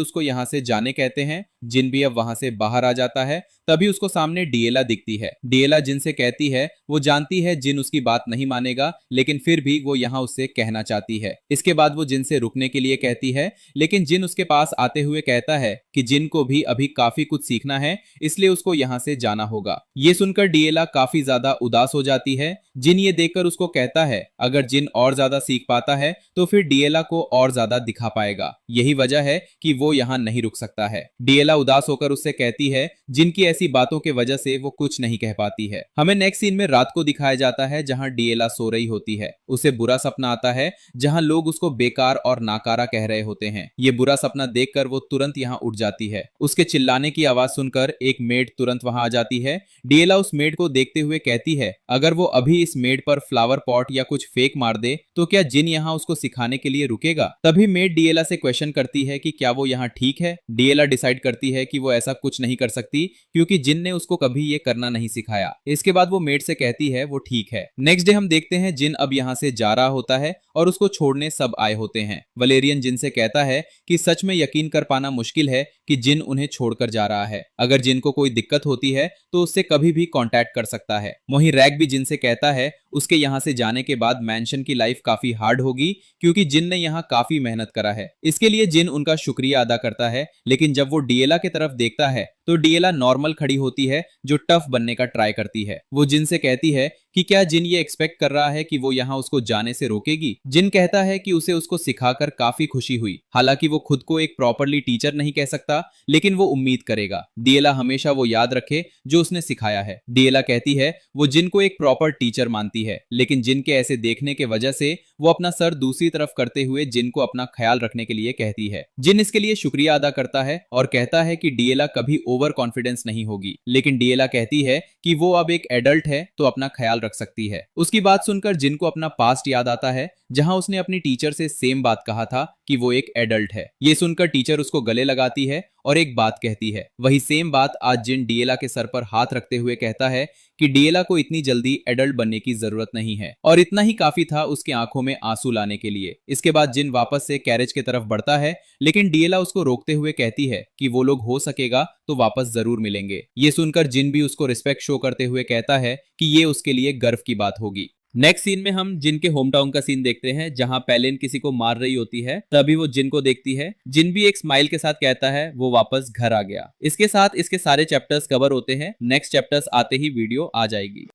उसको यहाँ से जाने कहते हैं। जिन भी अब वहां से बाहर आ जाता है। तभी उसको सामने डिएला दिखती है। डिएला जिन से कहती है वो जानती है जिन उसकी बात नहीं मानेगा, लेकिन फिर भी वो यहाँ उससे कहना चाहती है। इसके बाद वो जिन से रुकने के लिए कहती है, लेकिन जिन उसके पास आते हुए कहता है कि जिन को भी अभी काफी कुछ सीखना है, इसलिए उसको यहाँ से जाना होगा। ये सुनकर डिएला काफी ज्यादा उदास हो जाती है। जिन ये देखकर उसको कहता है अगर जिन और ज्यादा सीख पाता है तो फिर डिएला को और ज्यादा दिखा पाएगा। यही वजह है कि वो यहाँ नहीं रुक सकता है। डिएला उदास होकर उससे कहती है जिनकी ऐसी बातों के वजह से वो कुछ नहीं कह पाती है। हमें नेक्स्ट सीन में रात को दिखाया जाता है, जहां डिएला सो रही होती है। उसे बुरा सपना आता है, जहां लोग उसको बेकार और नाकारा कह रहे होते हैं। ये बुरा सपना देखकर वो तुरंत यहाँ उठ जाती है। उसके चिल्लाने की आवाज सुनकर एक मेड तुरंत वहां आ जाती है। डिएला उस मेड को देखते हुए कहती है अगर वो अभी इस मेड पर फ्लावर पॉट या कुछ फेक मार दे तो क्या जिन यहाँ उसको सिखाने के लिए रुकेगा। तभी मेड डिएला से क्वेश्चन करती है कि क्या वो यहाँ ठीक है। डिएला डिसाइड करती है कि वो ऐसा कुछ नहीं कर सकती, क्योंकि जिन ने उसको कभी ये करना नहीं सिखाया। इसके बाद वो मेड से कहती है वो ठीक है। नेक्स्ट डे हम देखते हैं जिन अब यहाँ से जा रहा होता है और उसको छोड़ने सब आए होते हैं। वलेरियन जिन से कहता है कि सच में यकीन कर पाना मुश्किल है कि जिन उन्हें छोड़कर जा रहा है। अगर जिन को कोई दिक्कत होती है तो उससे कभी भी कांटेक्ट कर सकता है। वहीं रैग भी जिन से कहता है उसके यहाँ से जाने के बाद मैंशन की लाइफ काफी हार्ड होगी, क्योंकि जिन ने यहाँ काफी मेहनत करा है। इसके लिए जिन उनका शुक्रिया अदा करता है, लेकिन जब वो डिएला की तरफ देखता है तो डिएला नॉर्मल खड़ी होती है, जो टफ बनने का ट्राई करती है। वो जिन से कहती है कि क्या जिन ये एक्सपेक्ट कर रहा है कि वो यहाँ उसको जाने से रोकेगी। जिन कहता है कि उसे उसको सिखाकर काफी खुशी हुई। हालांकि वो खुद को एक प्रॉपरली टीचर नहीं कह सकता, लेकिन वो उम्मीद करेगा डिएला हमेशा वो याद रखे जो उसने सिखाया है। डिएला कहती है वो जिन को एक प्रॉपर टीचर मानती है, लेकिन जिन के ऐसे देखने के वजह से वो अपना सर दूसरी तरफ करते हुए जिन को अपना ख्याल रखने के लिए कहती है। जिन इसके लिए शुक्रिया अदा करता है और कहता है कि डिएला कभी ओवर कॉन्फिडेंस नहीं होगी, लेकिन डिएला कहती है कि वो अब एक एडल्ट है तो अपना ख्याल रख सकती है। उसकी बात सुनकर जिन को अपना पास्ट याद आता है, जहां उसने अपनी टीचर से सेम बात कहा था कि वो एक एडल्ट है। ये सुनकर टीचर उसको गले लगाती है और एक बात कहती है। वही सेम बात आज जिन डीएला के सर पर हाथ रखते हुए कहता है कि डीएला को इतनी जल्दी एडल्ट बनने की जरूरत नहीं है, और इतना ही काफी था उसकी आंखों में आंसू लाने के लिए। इसके बाद जिन वापस से कैरेज की तरफ बढ़ता है, लेकिन डीएला उसको रोकते हुए कहती है कि वो लोग हो सकेगा तो वापस जरूर मिलेंगे। ये सुनकर जिन भी उसको रिस्पेक्ट शो करते हुए कहता है कि ये उसके लिए गर्व की बात होगी। नेक्स्ट सीन में हम जिन के होम टाउन का सीन देखते हैं, जहां पैलिन किसी को मार रही होती है। तभी वो जिन को देखती है। जिन भी एक स्माइल के साथ कहता है वो वापस घर आ गया। इसके साथ इसके सारे चैप्टर्स कवर होते हैं। नेक्स्ट चैप्टर्स आते ही वीडियो आ जाएगी।